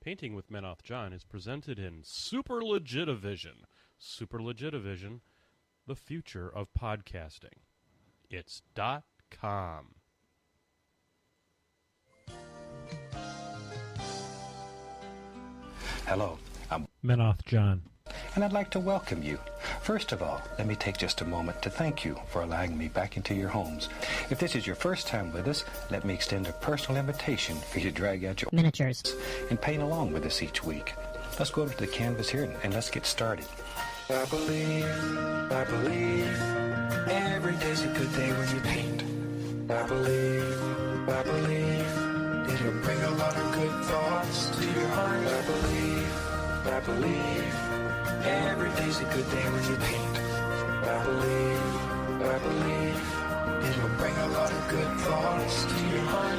Painting with Menoth John is presented in Super Legitivision. Super Legitivision, the future of podcasting. It's .com. Hello, I'm Menoth John. and I'd like to welcome you. First of all, let me take just a moment to thank you for allowing me back into your homes. If this is your first time with us, let me extend a personal invitation for you to drag out your miniatures and paint along with us each week. Let's go over to the canvas here and let's get started. I believe, every day's a good day when you paint. I believe, it'll bring a lot of good thoughts to your heart. I believe, every day's a good day when you paint. I believe, it'll bring a lot of good thoughts to your heart.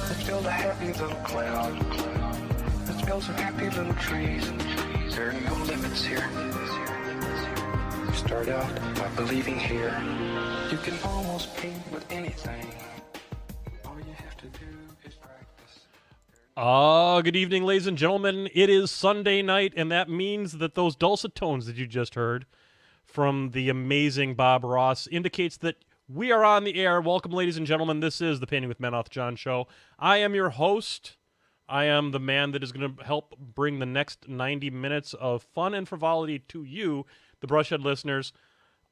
Let's build a happy little cloud. Let's build some happy little trees. There are no limits here. Start out by believing here. You can almost paint with anything. All you have to do is practice. Good evening, ladies and gentlemen. It is Sunday night, and that means that those dulcet tones that you just heard from the amazing Bob Ross indicates that we are on the air. Welcome, ladies and gentlemen. This is the Painting with Menoth John show. I am your host. I am the man that is going to help bring the next 90 minutes of fun and frivolity to you, the Brushhead listeners.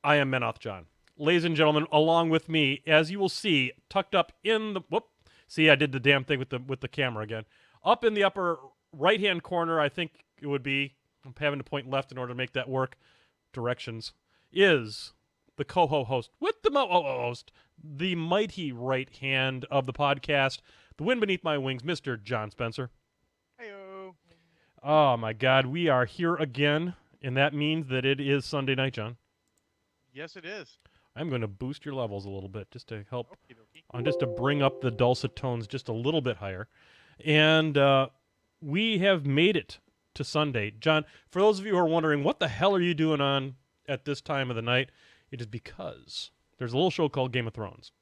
I am Menoth John. Ladies and gentlemen, along with me, as you will see, tucked up in the... See, I did the damn thing with the camera again. Up in the upper right-hand corner, I think it would be, I'm having to point left in order to make that work, directions, is the co-host with the host, the mighty right hand of the podcast, the wind beneath my wings, Mr. John Spencer. Heyo. Oh, my God, we are here again, and that means that it is Sunday night, John. Yes, it is. I'm going to boost your levels a little bit just to help, Okey-dokey. just to bring up the dulcet tones just a little bit higher. And we have made it to Sunday. John, for those of you who are wondering, what the hell are you doing on at this time of the night? It is because there's a little show called Game of Thrones.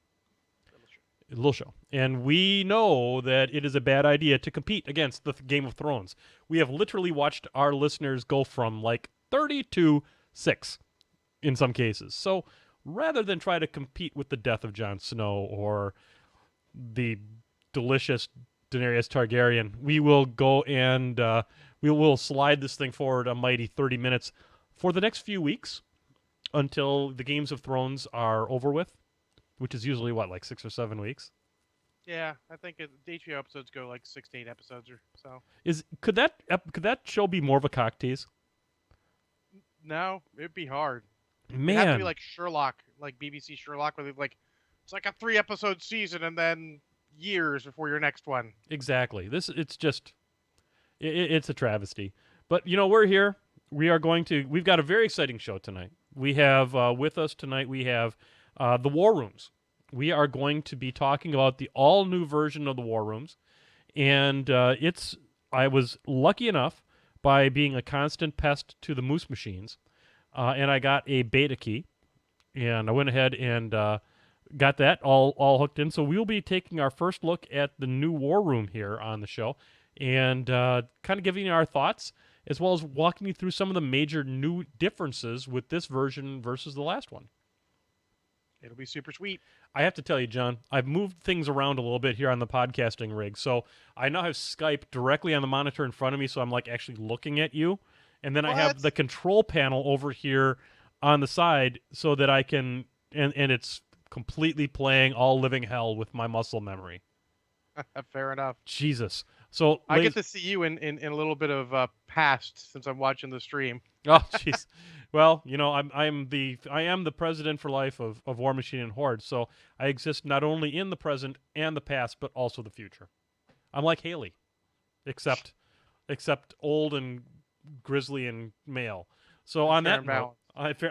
A little show. And we know that it is a bad idea to compete against the Game of Thrones. We have literally watched our listeners go from like 30 to 6 in some cases. So rather than try to compete with the death of Jon Snow or the delicious Daenerys Targaryen, we will go and we will slide this thing forward a mighty 30 minutes for the next few weeks until the Games of Thrones are over with, which is usually, what, like 6 or 7 weeks? Yeah, I think the HBO episodes go like 6 to 8 episodes or so. Could that show be more of a cock tease? No, it'd be hard. It'd have to Man, be like Sherlock, like BBC Sherlock, where it's like a 3-episode season and then years before your next one. exactly. It's a travesty. But, we're here. We've got a very exciting show tonight. We have with us tonight, we have the War Rooms. We are going to be talking about the all-new version of the War Rooms. And I was lucky enough by being a constant pest to the Moose machines. And I got a beta key. And I went ahead and got that all hooked in. So we'll be taking our first look at the new War Room here on the show. And kind of giving you our thoughts, as well as walking you through some of the major new differences with this version versus the last one. It'll be super sweet. I have to tell you, John, I've moved things around a little bit here on the podcasting rig. So I now have Skype directly on the monitor in front of me, so I'm like actually looking at you. And then I have What? the control panel over here on the side so that I can, and it's completely playing all living hell with my muscle memory. Fair enough. Jesus. So I get to see you in a little bit of past since I'm watching the stream. Oh, jeez. Well, I am the president for life of War Machine and Horde, so I exist not only in the present and the past, but also the future. I'm like Haley, except old and grizzly and male. So on Fair that and note,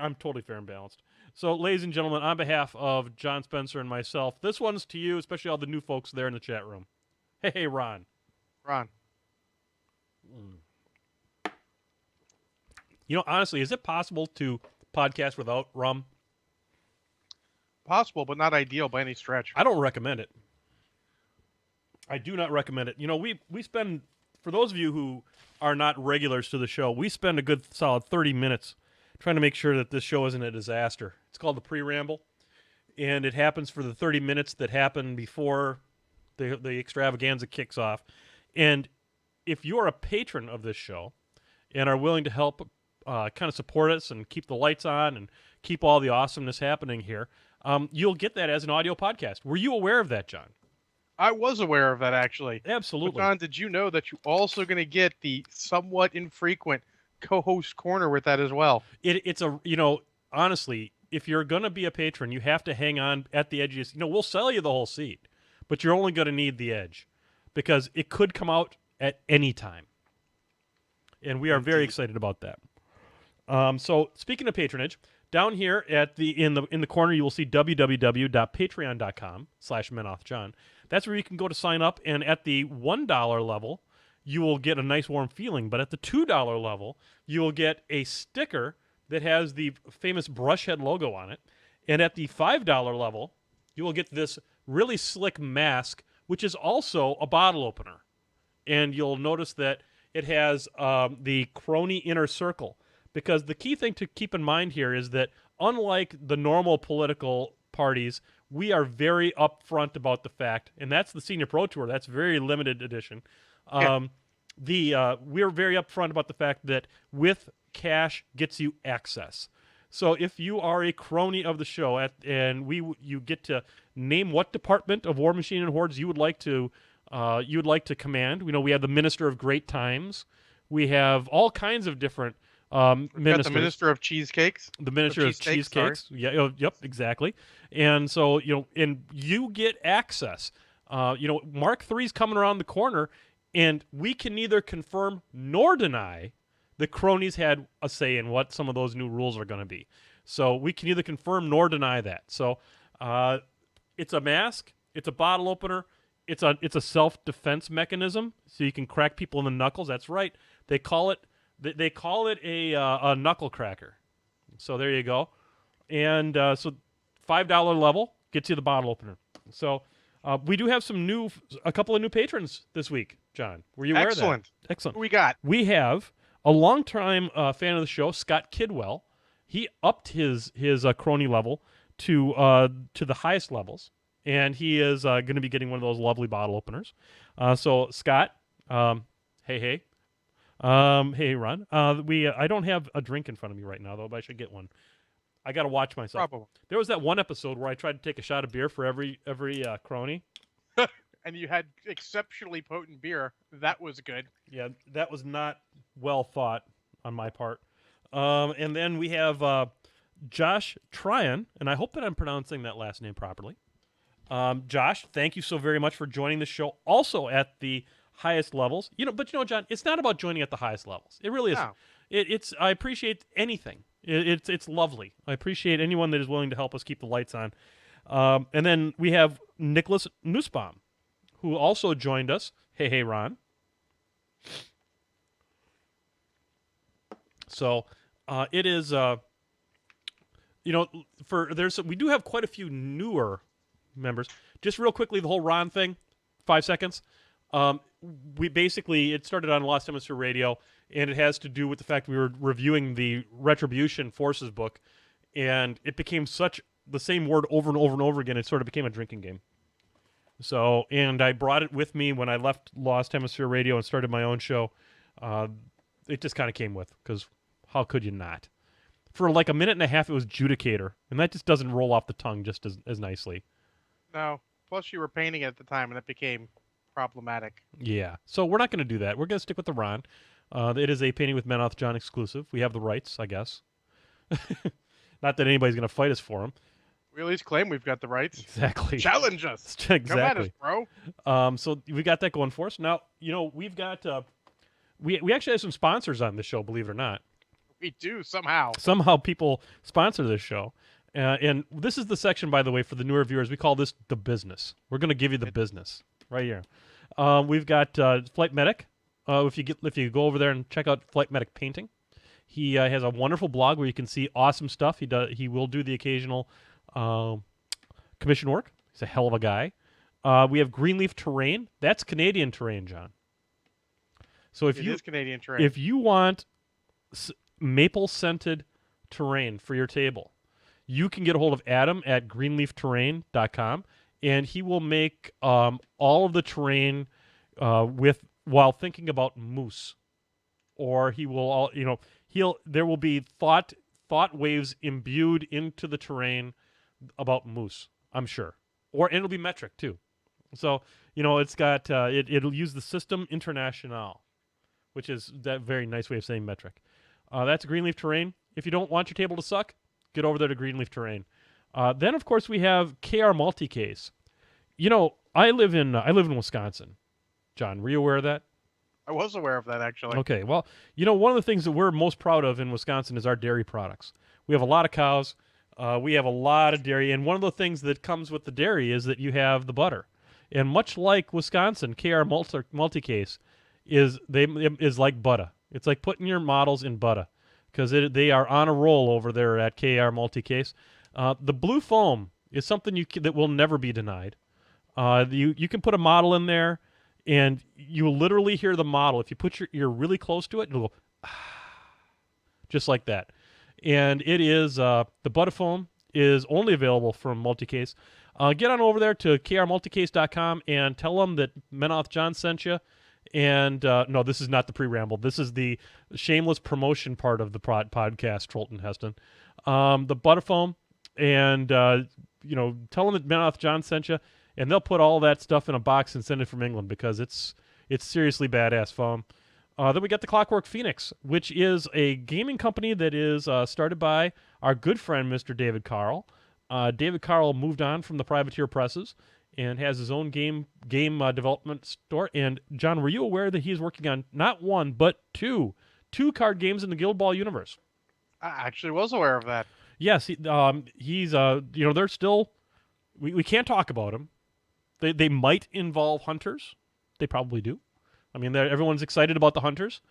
I'm totally fair and balanced. So, ladies and gentlemen, on behalf of John Spencer and myself, this one's to you, especially all the new folks there in the chat room. Hey, Ron. Ron. Honestly, is it possible to podcast without rum? Possible, but not ideal by any stretch. I don't recommend it. I do not recommend it. We spend for those of you who are not regulars to the show, we spend a good solid 30 minutes trying to make sure that this show isn't a disaster. It's called the pre-ramble, and it happens for the 30 minutes that happen before the extravaganza kicks off. And if you are a patron of this show and are willing to help kind of support us and keep the lights on and keep all the awesomeness happening here, you'll get that as an audio podcast. Were you aware of that, John? I was aware of that, actually. Absolutely. But John, did you know that you're also going to get the somewhat infrequent co-host corner with that as well? It's a, honestly, if you're going to be a patron, you have to hang on at the edge. We'll sell you the whole seat, but you're only going to need the edge because it could come out at any time. And we are very excited about that. So speaking of patronage, down here at in the corner, you will see www.patreon.com/menothjohn. That's where you can go to sign up. And at the $1 level, you will get a nice warm feeling. But at the $2 level, you will get a sticker that has the famous Brushhead logo on it. And at the $5 level, you will get this really slick mask, which is also a bottle opener. And you'll notice that it has the crony inner circle. Because the key thing to keep in mind here is that unlike the normal political parties, we are very upfront about the fact, and that's the Senior Pro Tour, that's very limited edition. We're very upfront about the fact that with cash gets you access. So if you are a crony of the show, you get to name what department of War Machine and Hordes you would like to command. We have the Minister of Great Times. We have all kinds of different ministers. The Minister of Cheesecakes. The Minister of Cheesecakes. Yeah, yep, exactly. And so, and you get access. Mark III's coming around the corner, and we can neither confirm nor deny the cronies had a say in what some of those new rules are going to be. So we can neither confirm nor deny that. So it's a mask, it's a bottle opener, it's a self-defense mechanism, so you can crack people in the knuckles. That's right. They call it a knuckle cracker. So there you go. And so $5 level gets you the bottle opener. So we do have a couple of new patrons this week, John. Were you aware of that? Excellent. Who we got? We have a longtime fan of the show, Scott Kidwell. He upped his crony level to the highest levels, and he is going to be getting one of those lovely bottle openers. So Scott, hey. Hey, Ron. I don't have a drink in front of me right now, though, but I should get one. I got to watch myself. Probably. There was that one episode where I tried to take a shot of beer for every crony. And you had exceptionally potent beer. That was good. Yeah, that was not well thought on my part. And then we have Josh Tryon, and I hope that I'm pronouncing that last name properly. Josh, thank you so very much for joining the show. Also at the highest levels, but John, it's not about joining at the highest levels. It really isn't. No. I appreciate anything. It's lovely. I appreciate anyone that is willing to help us keep the lights on. And then we have Nicholas Nussbaum, who also joined us. Hey, Ron. So it is, we do have quite a few newer members. Just real quickly, the whole Ron thing, 5 seconds. It started on Lost Hemisphere Radio, and it has to do with the fact we were reviewing the Retribution Forces book, and it became the same word over and over and over again. It sort of became a drinking game. So, and I brought it with me when I left Lost Hemisphere Radio and started my own show. It just kind of came with, because how could you not? For like a minute and a half, it was Judicator, and that just doesn't roll off the tongue just as nicely. No. Plus, you were painting it at the time, and it became problematic. Yeah. So we're not going to do that. We're going to stick with the Ron. It is a Painting with Menoth John exclusive. We have the rights, I guess. Not that anybody's going to fight us for them. We at least claim we've got the rights. Exactly. Challenge us. Exactly. Come at us, bro. So we got that going for us. Now, we've got... we actually have some sponsors on this show, believe it or not. We do, somehow. Somehow people sponsor this show. And this is the section, by the way, for the newer viewers. We call this the business. We're going to give you the business right here. We've got Flight Medic. If you go over there and check out Flight Medic Painting, he has a wonderful blog where you can see awesome stuff. He will do the occasional commission work. He's a hell of a guy. We have Greenleaf Terrain. That's Canadian terrain, John. So if It you is Canadian terrain. if you want maple scented terrain for your table, you can get a hold of Adam at greenleafterrain.com, and he will make all of the terrain while thinking about moose, or he will there will be thought waves imbued into the terrain about moose, I'm sure, and it'll be metric too. So it's got it'll use the System International, which is that very nice way of saying metric. That's Greenleaf Terrain. If you don't want your table to suck, get over there to Greenleaf Terrain. Then, of course, we have KR Multicase. I live in Wisconsin. John, were you aware of that? I was aware of that, actually. Okay, well, one of the things that we're most proud of in Wisconsin is our dairy products. We have a lot of cows. We have a lot of dairy, and one of the things that comes with the dairy is that you have the butter. And much like Wisconsin, KR Multicase is like butter. It's like putting your models in butter, because they are on a roll over there at KR Multicase. The blue foam is something that will never be denied. You can put a model in there, and you will literally hear the model. If you put your ear really close to it, it'll go just like that. And it is the butter foam is only available from Multicase. Get on over there to krmulticase.com and tell them that Menoth John sent you. And no, this is not the pre-ramble. This is the shameless promotion part of the podcast, Trolton Heston. The Butterfoam, and tell them that Menoth John sent you, and they'll put all that stuff in a box and send it from England, because it's seriously badass foam. Then we got the Clockwork Phoenix, which is a gaming company that is started by our good friend Mr. David Carl. David Carl moved on from the Privateer Presses and has his own game development store. And John, were you aware that he's working on not one but two card games in the Guild Ball universe? I actually was aware of that. Yes, he's they're still we can't talk about them. They might involve hunters. They probably do. I mean, everyone's excited about the hunters.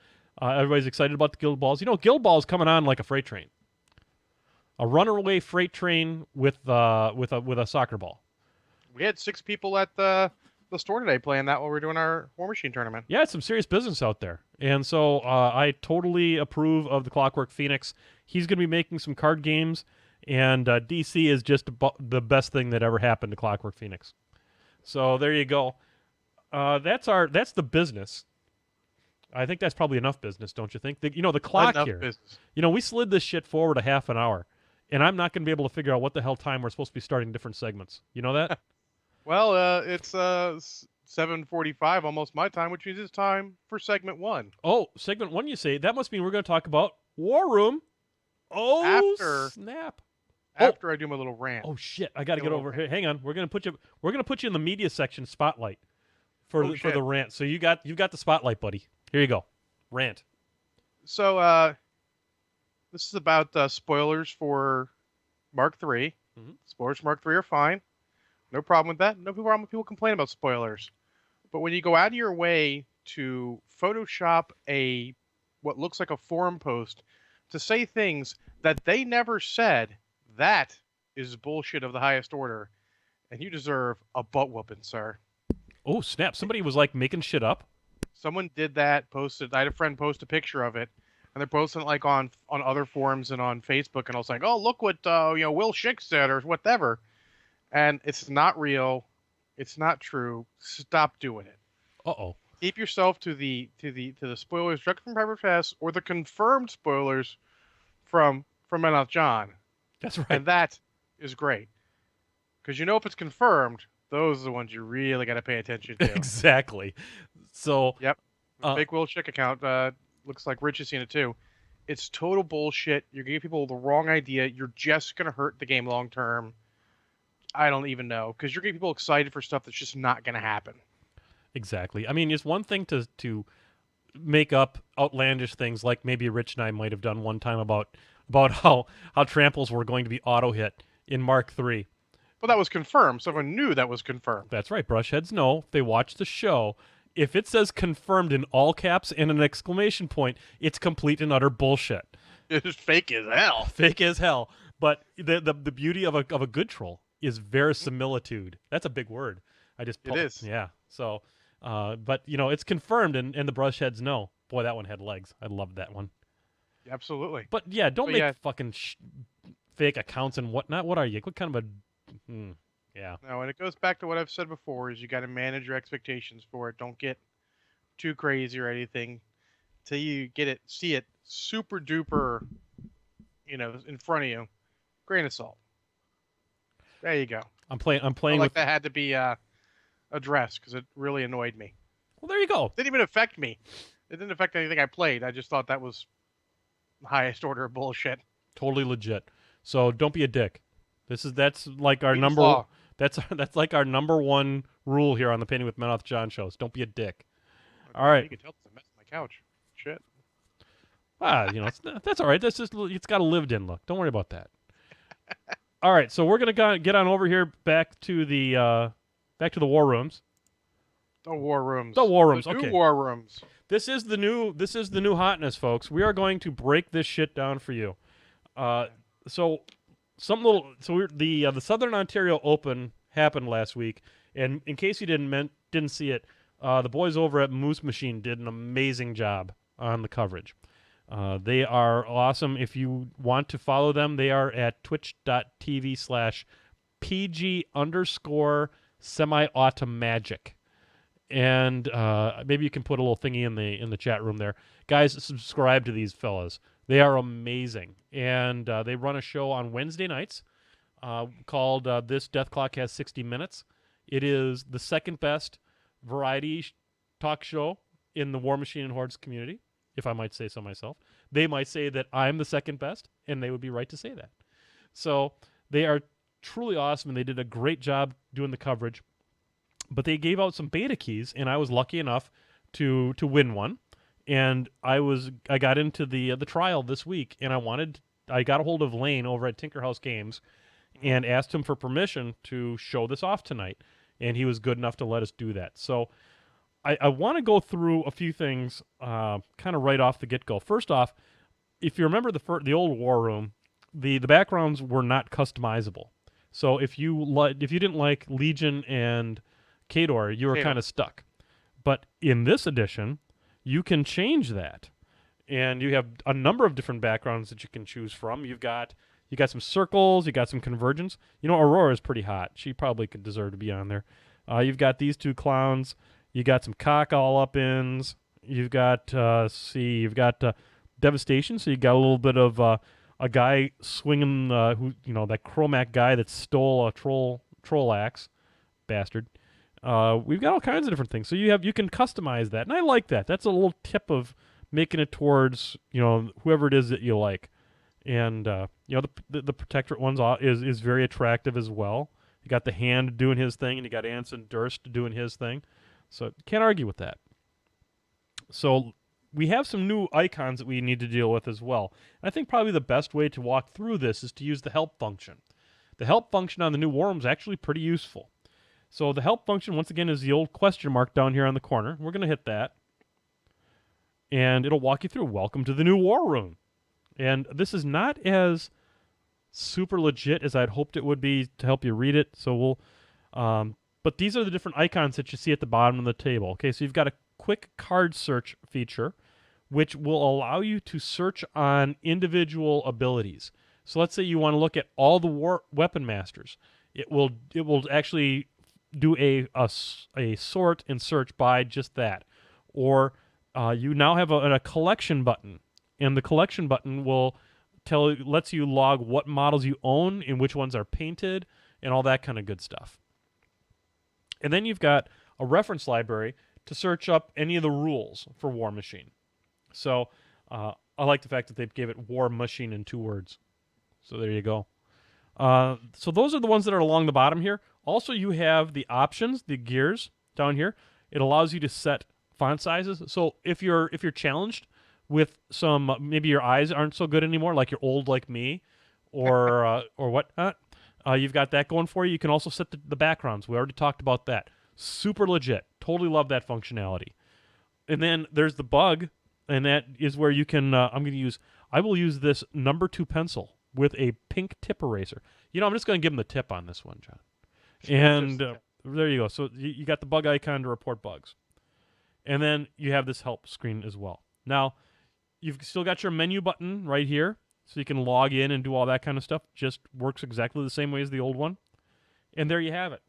Everybody's excited about the Guild Balls. Guild Ball's coming on like a freight train. A runaway freight train with a soccer ball. We had 6 people at the store today playing that while we were doing our War Machine tournament. Yeah, it's some serious business out there. And so I totally approve of the Clockwork Phoenix. He's going to be making some card games, and DC is just the best thing that ever happened to Clockwork Phoenix. So there you go. That's the business. I think that's probably enough business, don't you think? The clock Enough here. business. We slid this shit forward a half an hour, and I'm not going to be able to figure out what the hell time we're supposed to be starting different segments. You know that? Well, it's 7:45, almost my time, which means it's time for segment 1. Oh, segment 1, you say? That must mean we're going to talk about War Room. Oh, snap! After I do my little rant. Oh shit! I got to get over here. Hang on. We're going to put you in the media section spotlight for the rant. So you got the spotlight, buddy. Here you go. Rant. So this is about spoilers for Mark III. Mm-hmm. Spoilers for Mark III are fine. No problem with that. No problem with people complain about spoilers. But when you go out of your way to Photoshop what looks like a forum post to say things that they never said, that is bullshit of the highest order. And you deserve a butt whooping, sir. Oh, snap. Somebody was like making shit up. Someone did that, posted. I had a friend post a picture of it, and they're posting it like on other forums and on Facebook, and I was like, "Oh, look what Will Schick said or whatever," and it's not real, it's not true. Stop doing it. Uh-oh. Keep yourself to the spoilers directly from Private Fest or the confirmed spoilers from Menoth John. That's right. And that is great, because if it's confirmed, those are the ones you really got to pay attention to. Exactly. So. Yep. Fake Will Schick account. Looks like Rich has seen it too. It's total bullshit. You're giving people the wrong idea. You're just going to hurt the game long term. I don't even know, because you're getting people excited for stuff that's just not going to happen. Exactly. I mean, it's one thing to make up outlandish things like maybe Rich and I might have done one time about how tramples were going to be auto hit in Mark III. Well, that was confirmed. Someone knew that was confirmed. That's right. Brushheads know. They watch the show. If it says confirmed in all caps and an exclamation point, it's complete and utter bullshit. It's fake as hell. Fake as hell. But the beauty of a good troll is verisimilitude. That's a big word. It is. Yeah. So But it's confirmed, and the Brushheads know. Boy, that one had legs. I loved that one. Absolutely. But yeah, don't But make yeah. fucking fake accounts and whatnot. What are you? What kind of a? Yeah. No, and it goes back to what I've said before: is you got to manage your expectations for it. Don't get too crazy or anything till you see it super duper, in front of you. Grain of salt. There you go. I'm playing Felt like with. that had to be addressed because it really annoyed me. Well, there you go. Didn't even affect me. It didn't affect anything I played. I just thought that was the highest order of bullshit. Totally legit. So don't be a dick. That's like our Please number. law. That's like our number one rule here on the Painting with Menoth John shows. Don't be a dick. All right. You can tell it's a mess on my couch. Shit. That's all right. That's just it's got a lived-in look. Don't worry about that. All right, so we're gonna get on over here back to the war rooms. The war rooms. The war rooms. The new Okay. war rooms. This is the new hotness, folks. We are going to break this shit down for you. So the Southern Ontario Open happened last week, and in case you didn't see it, the boys over at Moose Machine did an amazing job on the coverage. They are awesome. If you want to follow them, they are at twitch.tv/PG_semi-automagic. And maybe you can put a little thingy in the chat room there. Guys, subscribe to these fellas. They are amazing. And they run a show on Wednesday nights called This Death Clock Has 60 Minutes. It is the second best variety talk show in the War Machine and Hordes community, if I might say so myself. They might say that I'm the second best, and they would be right to say that. So they are truly awesome, and they did a great job doing the coverage. But they gave out some beta keys, and I was lucky enough to win one. And I got into the trial this week, and I got a hold of Lane over at Tinkerhouse Games, and asked him for permission to show this off tonight, and he was good enough to let us do that. So I want to go through a few things, kind of right off the get-go. First off, if you remember the old War Room, the backgrounds were not customizable. So if you didn't like Legion and Khador, you were Khador. kind of stuck. But in this edition, you can change that, and you have a number of different backgrounds that you can choose from. You got some circles, you got some convergence. Aurora's pretty hot. She probably could deserve to be on there. You've got these two clowns. You got some cock all up ins. You've got devastation. So you got a little bit of a guy swinging that Chromac guy that stole a troll axe, bastard. We've got all kinds of different things. So you can customize that, and I like that. That's a little tip of making it towards whoever it is that you like. And the Protectorate ones is very attractive as well. You got the Hand doing his thing, and you got Anson Durst doing his thing. So can't argue with that. So we have some new icons that we need to deal with as well. And I think probably the best way to walk through this is to use the help function. The help function on the new War Room is actually pretty useful. So the help function, once again, is the old question mark down here on the corner. We're going to hit that. And it'll walk you through. Welcome to the new War Room. And this is not as super legit as I'd hoped it would be to help you read it. So but these are the different icons that you see at the bottom of the table. Okay, so you've got a quick card search feature, which will allow you to search on individual abilities. So let's say you want to look at all the weapon masters. It will actually do a sort and search by just that. Or you now have a collection button, and the collection button lets you log what models you own and which ones are painted and all that kind of good stuff. And then you've got a reference library to search up any of the rules for War Machine. So I like the fact that they gave it War Machine in 2 words. So there you go. So those are the ones that are along the bottom here. Also, you have the options, the gears down here. It allows you to set font sizes. So if you're challenged with some, maybe your eyes aren't so good anymore, like you're old like me, or whatnot, you've got that going for you. You can also set the backgrounds. We already talked about that. Super legit. Totally love that functionality. And then there's the bug, and that is where you can. I will use this number 2 pencil with a pink tip eraser. I'm just going to give them the tip on this one, John. And there you go. So you got the bug icon to report bugs. And then you have this help screen as well. Now, you've still got your menu button right here, so you can log in and do all that kind of stuff. Just works exactly the same way as the old one. And there you have it.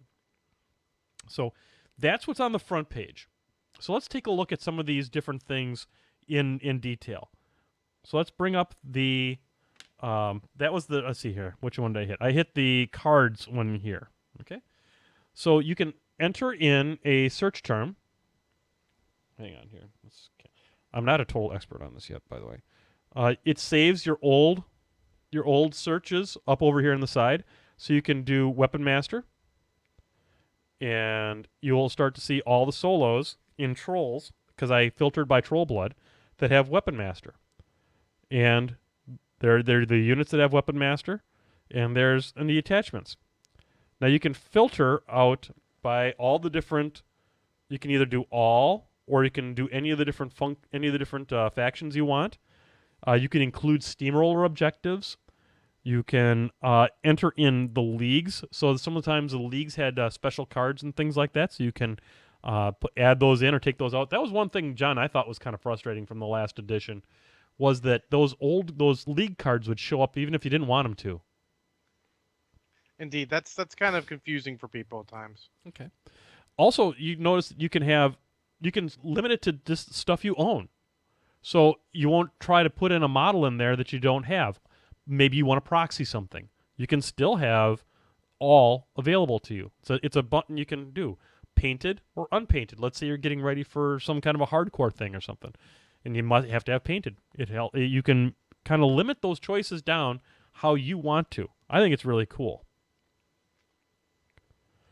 So that's what's on the front page. So let's take a look at some of these different things in detail. So let's bring up the, that was the, let's see here. Which one did I hit? I hit the cards one here. Okay. So you can enter in a search term. Hang on here. I'm not a total expert on this yet, by the way. It saves your old searches up over here on the side. So you can do Weapon Master. And you will start to see all the solos in Trolls, because I filtered by Troll Blood, that have Weapon Master. And they're the units that have Weapon Master, and there's the attachments. Now you can filter out by all the different. You can either do all, or you can do any of the different factions you want. You can include steamroller objectives. You can enter in the leagues. So sometimes the leagues had special cards and things like that, so you can add those in or take those out. That was one thing, John, I thought was kind of frustrating from the last edition, was that those league cards would show up even if you didn't want them to. Indeed, that's kind of confusing for people at times. Okay. Also, you notice you can limit it to just stuff you own. So you won't try to put in a model in there that you don't have. Maybe you want to proxy something. You can still have all available to you. So it's a button you can do, painted or unpainted. Let's say you're getting ready for some kind of a hardcore thing or something, and you must have to have painted. You can kind of limit those choices down how you want to. I think it's really cool.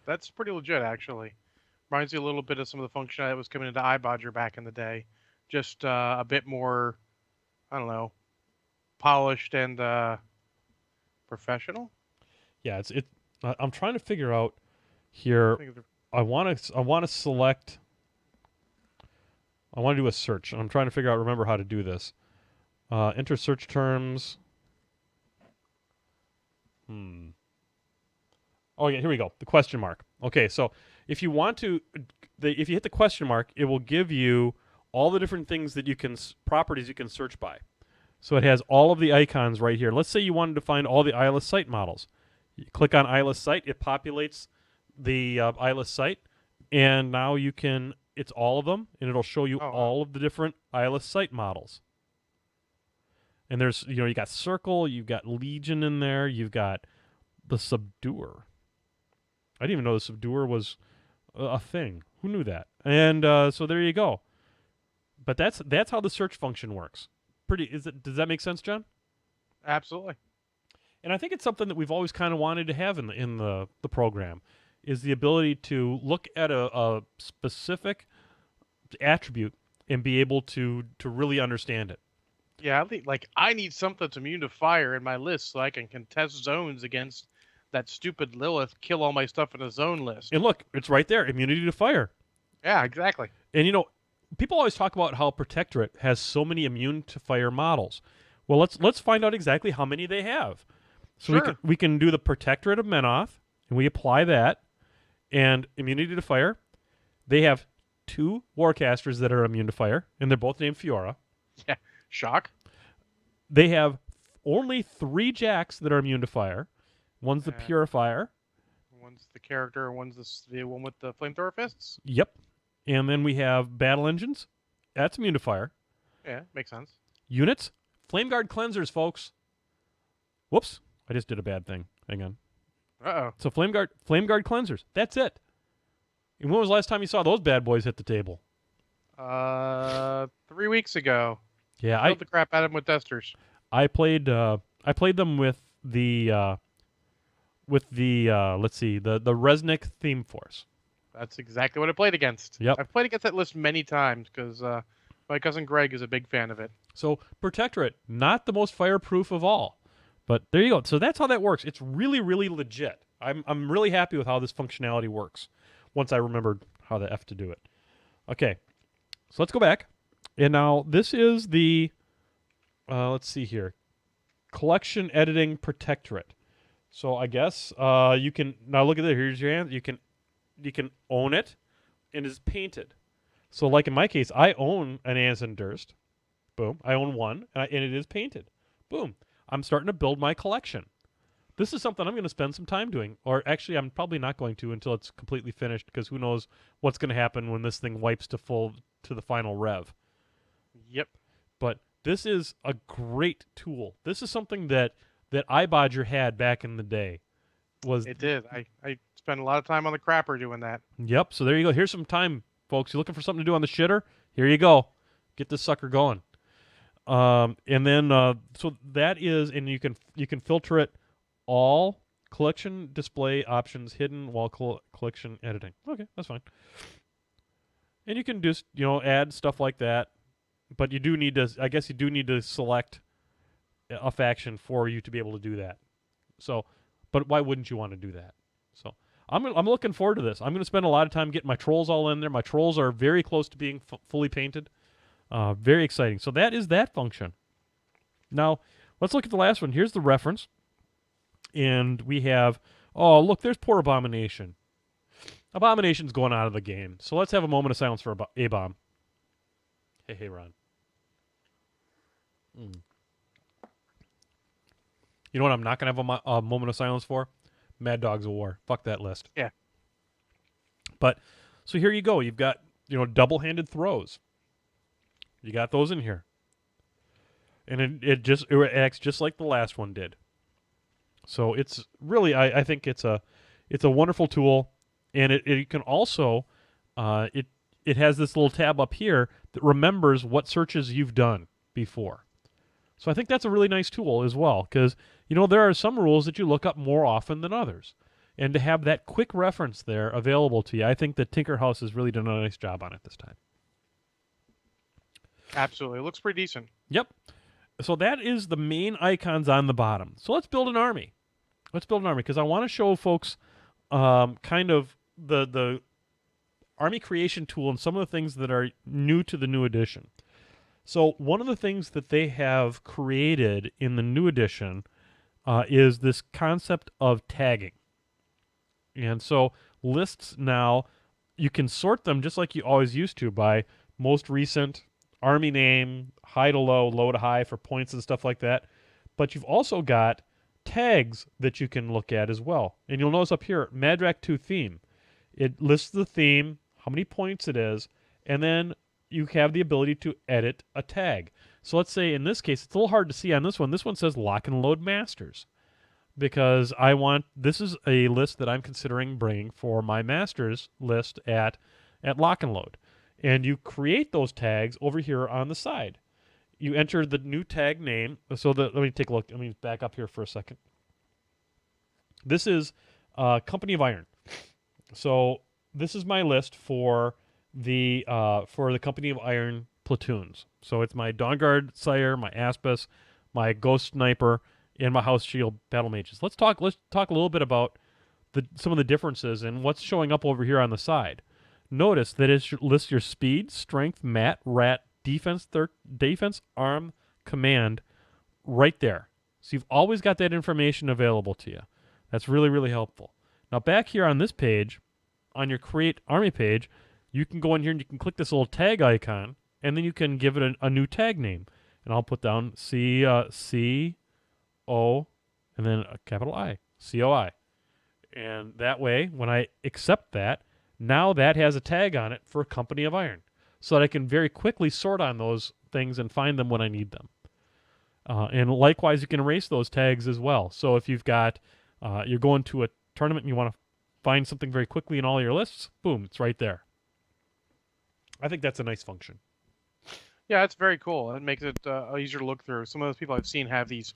That's pretty legit, actually. Reminds me a little bit of some of the functionality that was coming into iBodger back in the day. Just a bit more, I don't know, polished and professional. Yeah, I'm trying to figure out here. I want to select. I want to do a search. I'm trying to remember how to do this. Enter search terms. Oh yeah, here we go. The question mark. Okay, so if you want to, if you hit the question mark, it will give you all the different things that properties you can search by. So it has all of the icons right here. Let's say you wanted to find all the eyeless sight models. You click on eyeless sight, it populates the eyeless sight, and now it's all of them, and it'll show you all of the different eyeless sight models. And there's, you got Circle, you've got Legion in there, you've got the Subduer. I didn't even know the Subduer was a thing. Who knew that? And so there you go. But that's how the search function works. Does that make sense, John? Absolutely. And I think it's something that we've always kind of wanted to have in the program, is the ability to look at a specific attribute and be able to really understand it. Yeah, I need something that's immune to fire in my list so I can contest zones against that stupid Lilith, kill all my stuff in a zone list. And look, it's right there, immunity to fire. Yeah, exactly. And people always talk about how Protectorate has so many immune to fire models. Well, let's find out exactly how many they have. So sure. we can do the Protectorate of Menoth, and we apply that, and immunity to fire. They have 2 Warcasters that are immune to fire, and they're both named Fiora. Yeah, shock. They have only 3 Jacks that are immune to fire. One's the Purifier. One's the character, and one's the one with the flamethrower fists. Yep. And then we have Battle Engines. That's immune to fire. Yeah, makes sense. Units. Flame Guard Cleansers, folks. Whoops. I just did a bad thing. Hang on. Uh-oh. So Flame Guard Cleansers. That's it. And when was the last time you saw those bad boys hit the table? 3 weeks ago. Yeah, I killed the crap out of them with testers. I played them with the let's see, the Resnick Theme Force. That's exactly what I played against. Yep. I've played against that list many times because my cousin Greg is a big fan of it. So Protectorate, not the most fireproof of all. But there you go. So that's how that works. It's really, really legit. I'm really happy with how this functionality works once I remembered how the F to do it. Okay, so let's go back. And now this is the, let's see here, Collection Editing Protectorate. So I guess you can, now look at it. Here's your hand. You can own it, and it's painted. So, like in my case, I own an Anson Durst. Boom. I own one, and it is painted. Boom. I'm starting to build my collection. This is something I'm going to spend some time doing. Or actually, I'm probably not going to until it's completely finished, because who knows what's going to happen when this thing wipes to the final rev. Yep. But this is a great tool. This is something that iBodger had back in the day. It did. I spent a lot of time on the crapper doing that. Yep. So there you go. Here's some time, folks. You looking for something to do on the shitter? Here you go. Get this sucker going. And then so that is, and you can filter it all collection display options hidden while collection editing. Okay, that's fine. And you can just add stuff like that, but you do need to. I guess you do need to select a faction for you to be able to do that. So, but why wouldn't you want to do that? So I'm looking forward to this. I'm going to spend a lot of time getting my trolls all in there. My trolls are very close to being fully painted. Very exciting. So that is that function. Now, let's look at the last one. Here's the reference. And we have, oh, look, there's poor Abomination. Abomination's going out of the game. So let's have a moment of silence for A-Bomb. Hey, Ron. You know what I'm not going to have a moment of silence for? Mad Dogs of War. Fuck that list. Yeah. But, so here you go. You've got, double-handed throws. You got those in here. And it acts just like the last one did. So it's really, I think it's a wonderful tool, and it can also, it has this little tab up here that remembers what searches you've done before. So I think that's a really nice tool as well, because there are some rules that you look up more often than others, and to have that quick reference there available to you, I think that Tinker House has really done a nice job on it this time. Absolutely, it looks pretty decent. Yep. So that is the main icons on the bottom. So let's build an army. Let's build an army, because I want to show folks kind of the army creation tool and some of the things that are new to the new edition. So one of the things that they have created in the new edition is this concept of tagging. And so lists now, you can sort them just like you always used to by most recent, army name, high to low, low to high for points and stuff like that. But you've also got tags that you can look at as well. And you'll notice up here, Madrak 2 theme. It lists the theme, how many points it is, and then you have the ability to edit a tag. So let's say in this case, it's a little hard to see on this one. This one says Lock and Load Masters, because this is a list that I'm considering bringing for my Masters list at Lock and Load. And you create those tags over here on the side. You enter the new tag name. So let me take a look. Let me back up here for a second. This is Company of Iron. So this is my list for the Company of Iron platoons. So it's my Dawnguard Sire, my Aspis, my Ghost Sniper, and my House Shield Battle Mages. Let's talk a little bit about some of the differences and what's showing up over here on the side. Notice that it lists your speed, strength, mat, rat, defense, arm, command right there. So you've always got that information available to you. That's really, really helpful. Now back here on this page, on your Create Army page, you can go in here and you can click this little tag icon, and then you can give it a new tag name. And I'll put down C-O, and then a capital I, C-O-I. And that way, when I accept that, now that has a tag on it for Company of Iron, so that I can very quickly sort on those things and find them when I need them. And likewise, you can erase those tags as well. So if you've got, you're going to a tournament and you want to find something very quickly in all your lists, boom, it's right there. I think that's a nice function. Yeah, it's very cool. It makes it easier to look through. Some of those people I've seen have these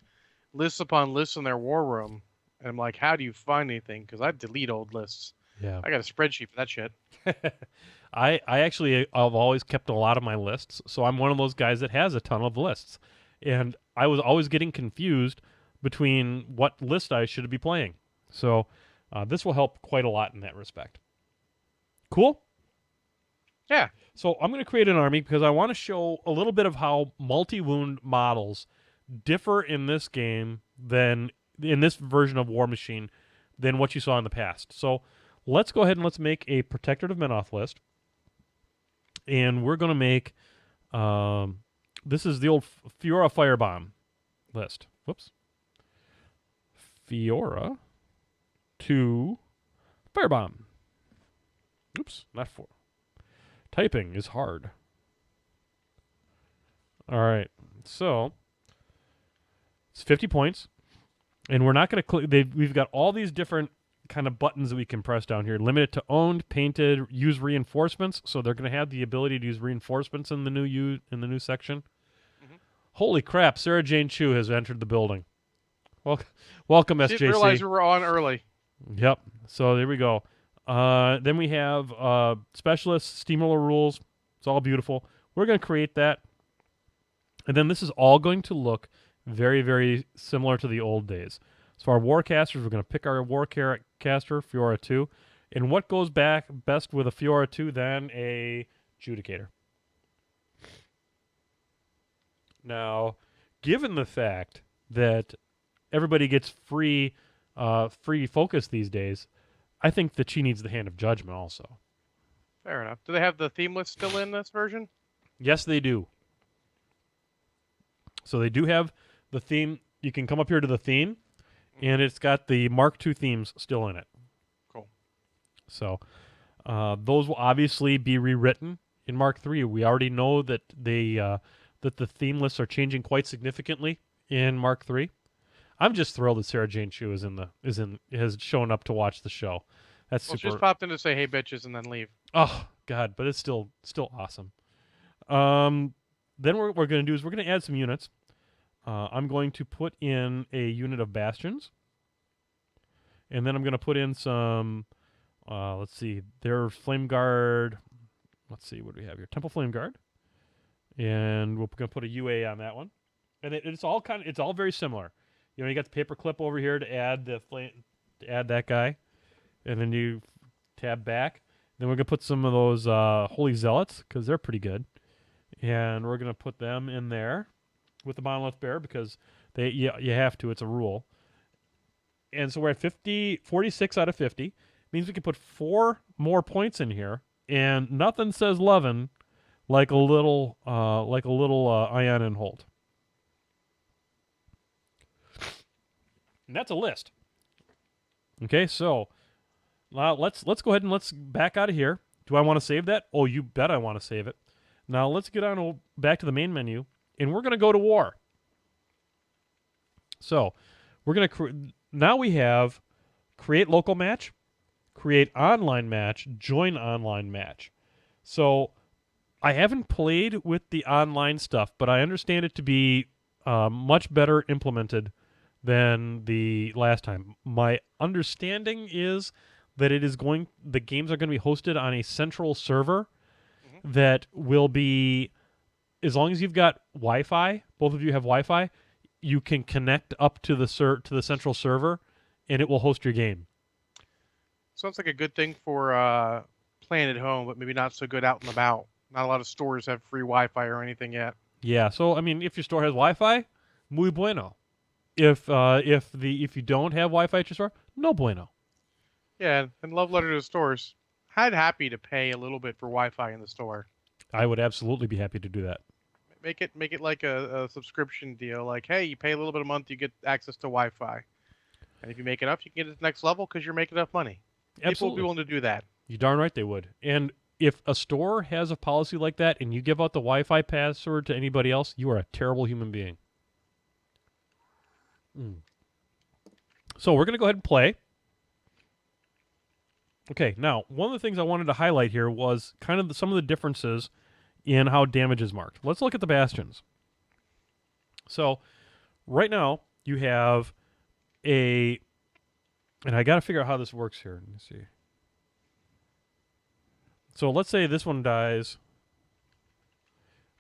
lists upon lists in their war room, and I'm like, how do you find anything? Because I delete old lists. Yeah, I got a spreadsheet for that shit. I actually I've always kept a lot of my lists, so I'm one of those guys that has a ton of lists, and I was always getting confused between what list I should be playing. So this will help quite a lot in that respect. Cool? Yeah. So I'm going to create an army because I want to show a little bit of how multi-wound models differ in this game than in this version of War Machine than what you saw in the past. So let's go ahead and let's make a Protectorate of Menoth list. and we're going to make. This is the old Fiora Firebomb list. Whoops. Fiora to Firebomb. Oops, not 4. Typing is hard. All right, so it's 50 points, and we're not going to click. We've got all these different kind of buttons that we can press down here. Limit it to owned, painted, use reinforcements. So they're going to have the ability to use reinforcements in the new section. Mm-hmm. Holy crap! Sarah Jane Chu has entered the building. Welcome, SJC. Didn't realize we were on early. Yep. So there we go. Then we have specialist steamroller rules. It's all beautiful. We're going to create that. And then this is all going to look very, very similar to the old days. So our Warcasters, we're going to pick our Warcaster, Fiora 2. And what goes back best with a Fiora 2 than a Judicator? Now, given the fact that everybody gets free focus these days, I think that she needs the Hand of Judgment also. Fair enough. Do they have the theme list still in this version? Yes, they do. So they do have the theme. You can come up here to the theme, and it's got the Mark II themes still in it. Cool. So those will obviously be rewritten in Mark III. We already know that that the theme lists are changing quite significantly in Mark III. I'm just thrilled that Sarah Jane Chu has shown up to watch the show. That's super. She's popped in to say "Hey bitches" and then leave. Oh God, but it's still awesome. Then what we're going to do is we're going to add some units. I'm going to put in a unit of bastions. And then I'm going to put in some, let's see, there's Flame Guard. Let's see, what do we have here? Temple Flame Guard. And we're going to put a UA on that one. And it's all very similar. You know, you got the paper clip over here to add that guy. And then you tab back. Then we're going to put some of those Holy Zealots, because they're pretty good. And we're going to put them in there with the Monolith Bear because you have to. It's a rule. And so we're at 46 out of 50. Means we can put 4 more points in here. And nothing says lovin' like a little Ion and Holt. And that's a list. Okay, so now let's go ahead and let's back out of here. Do I want to save that? Oh, you bet I want to save it. Now let's get on back to the main menu, and we're going to go to war. So we're going to now we have create local match, create online match, join online match. So I haven't played with the online stuff, but I understand it to be much better implemented than the last time. My understanding is that the games are going to be hosted on a central server that will be, as long as you've got Wi-Fi, both of you have Wi-Fi, you can connect up to the central server, and it will host your game. Sounds like a good thing for playing at home, but maybe not so good out and about. Not a lot of stores have free Wi-Fi or anything yet. Yeah, so I mean, if your store has Wi-Fi, muy bueno. If you don't have Wi-Fi at your store, no bueno. Yeah, and love letter to the stores. I'd happy to pay a little bit for Wi-Fi in the store. I would absolutely be happy to do that. Make it like a subscription deal. Like, hey, you pay a little bit a month, you get access to Wi-Fi. And if you make enough, you can get to the next level because you're making enough money. Absolutely. People will be willing to do that. You darn right they would. And if a store has a policy like that and you give out the Wi-Fi password to anybody else, you are a terrible human being. So we're going to go ahead and play. Okay, now, one of the things I wanted to highlight here was kind of some of the differences in how damage is marked. Let's look at the bastions. So, right now, you have and I got to figure out how this works here. Let me see. So, let's say this one dies.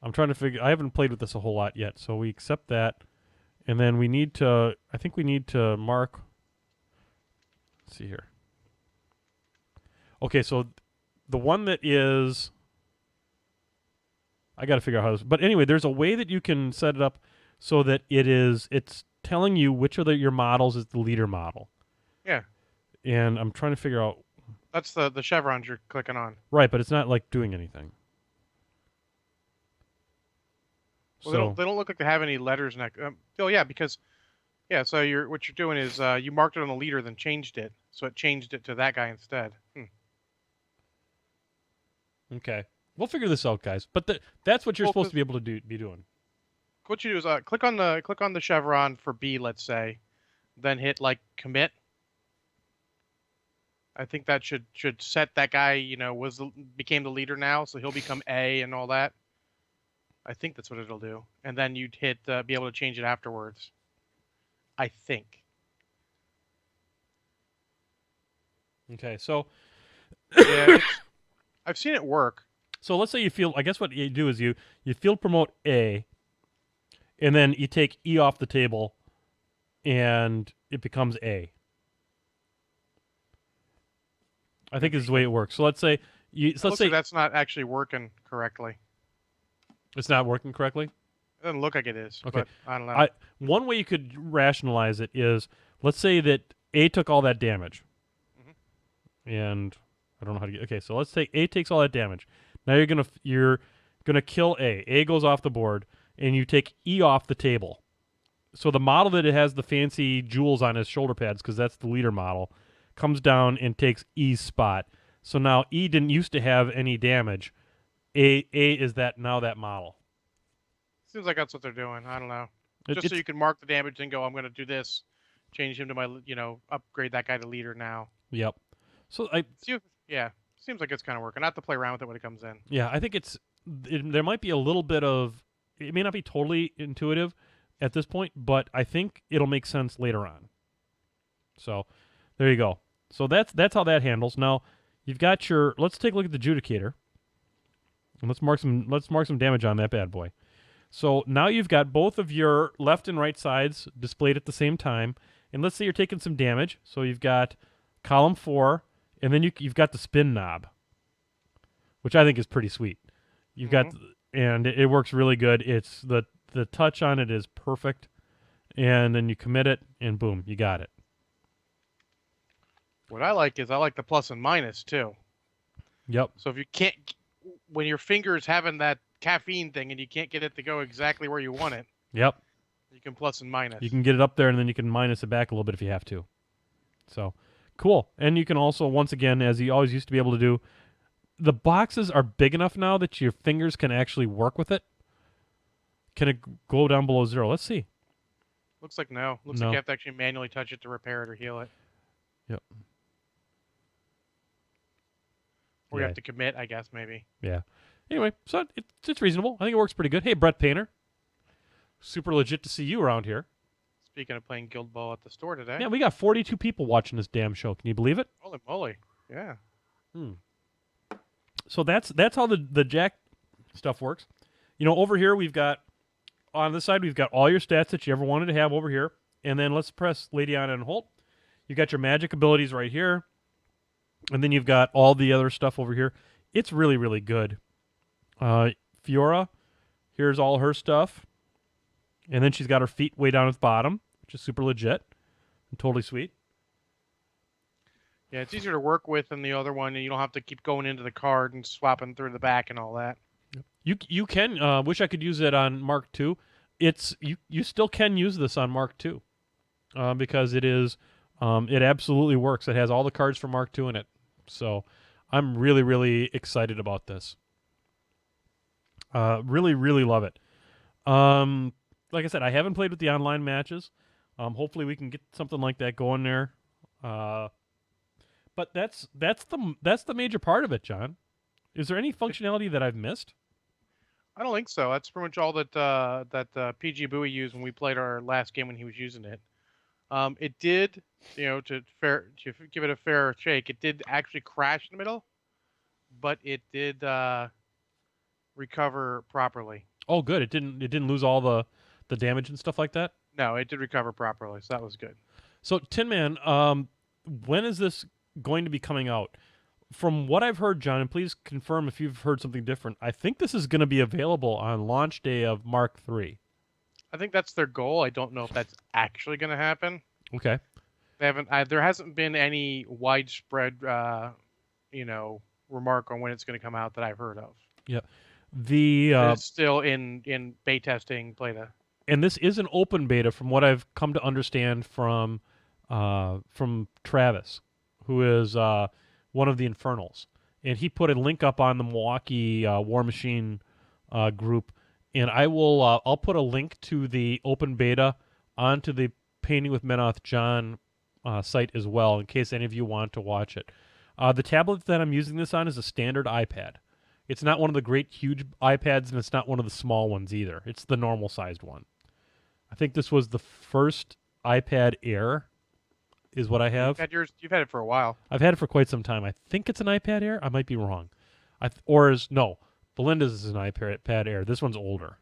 I'm trying to figure, I haven't played with this a whole lot yet, so we accept that. And then I think we need to mark, let's see here. Okay, so the one that is, I got to figure out how this, but anyway, there's a way that you can set it up so that it's telling you which of your models is the leader model. Yeah. And I'm trying to figure out. That's the chevrons you're clicking on. Right, but it's not like doing anything. Well, So they don't look like they have any letters next. Oh yeah, because yeah. So what you're doing is you marked it on the leader, then changed it, so it changed it to that guy instead. okay, we'll figure this out, guys. But that's what you're Well, supposed 'cause to be able to be doing. what you do is click on the chevron for B, let's say, then hit like commit. I think that should set that guy. Became the leader now, so he'll become A and all that. I think that's what it'll do, and then you'd hit be able to change it afterwards. I think. Okay, so Yeah, I've seen it work. so let's say you feel. I guess what you do is you field promote A, and then you take E off the table, and it becomes A. I think is the way it works. So let's say It looks like that's not actually working correctly. it's not working correctly. It doesn't look like it is. Okay. But I don't know. One way you could rationalize it is, let's say that A took all that damage, and I don't know how to get. Okay, so let's take A takes all that damage. Now you're gonna kill A. A goes off the board, and you take E off the table. So the model that it has the fancy jewels on his shoulder pads, because that's the leader model, comes down and takes E's spot. So now E didn't used to have any damage. A is that model. Seems like that's what they're doing. I don't know. It- Just so it's- you can mark the damage and go, I'm going to do this, change him to my, upgrade that guy to leader now. Yep. So Yeah, seems like it's kind of working. I have to play around with it when it comes in. I think there might be a little bit of, it may not be totally intuitive at this point, but I think it'll make sense later on. So there you go. So that's how that handles. Now you've got let's take a look at the Judicator. And let's mark some damage on that bad boy. So now you've got both of your left and right sides displayed at the same time. And let's say you're taking some damage. So you've got column 4, and then you've got the spin knob, which I think is pretty sweet. You've got, and it works really good. It's the touch on it is perfect. And then you commit it, and boom, you got it. What I like is the plus and minus too. Yep. So if you can't, when your finger's having that caffeine thing and you can't get it to go exactly where you want it, Yep. you can plus and minus. You can get it up there, and then you can minus it back a little bit if you have to. So, cool. And you can also, once again, as you always used to be able to do, the boxes are big enough now that your fingers can actually work with it. Can it go down below 0? Let's see. Looks like no. Looks No. like you have to actually manually touch it to repair it or heal it. Yep. Or you Yeah. have to commit, I guess, maybe. Yeah. Anyway, so it's reasonable. I think it works pretty good. Hey, Brett Painter. Super legit to see you around here. Speaking of playing Guild Ball at the store today. Yeah, we got 42 people watching this damn show. Can you believe it? Holy moly. Yeah. So that's how the Jack stuff works. Over here we've got, on this side, we've got all your stats that you ever wanted to have over here. And then let's press Lady on and Holt. You've got your magic abilities right here. And then you've got all the other stuff over here. It's really, really good. Fiora, here's all her stuff. And then she's got her feet way down at the bottom, which is super legit and totally sweet. Yeah, it's easier to work with than the other one, and you don't have to keep going into the card and swapping through the back and all that. You can, wish I could use it on Mark II. You still can use this on Mark II because it absolutely works. It has all the cards for Mark II in it. So I'm really, really excited about this. Really, really love it. Like I said, I haven't played with the online matches. Hopefully we can get something like that going there. But that's the major part of it, John. Is there any functionality that I've missed? I don't think so. That's pretty much all that PG Bowie used when we played our last game when he was using it. It did, to give it a fair shake, it did actually crash in the middle, but it did recover properly. Oh, good. It didn't lose all the damage and stuff like that? No, it did recover properly, so that was good. So, Tin Man, when is this going to be coming out? From what I've heard, John, and please confirm if you've heard something different, I think this is going to be available on launch day of Mark III. I think that's their goal. I don't know if that's actually going to happen. Okay. They haven't. There hasn't been any widespread, remark on when it's going to come out that I've heard of. Yeah. It's still in beta testing, beta. And this is an open beta, from what I've come to understand from Travis, who is one of the Infernals, and he put a link up on the Milwaukee War Machine group, and I'll put a link to the open beta onto the Painting with Menoth John site as well, in case any of you want to watch it. The tablet that I'm using this on is a standard iPad. It's not one of the great huge iPads, and it's not one of the small ones either. It's the normal sized one. I think this was the first iPad Air, is what I have. You've had it for a while. I've had it for quite some time. I think it's an iPad Air. I might be wrong. Belinda's is an iPad Air. This one's older,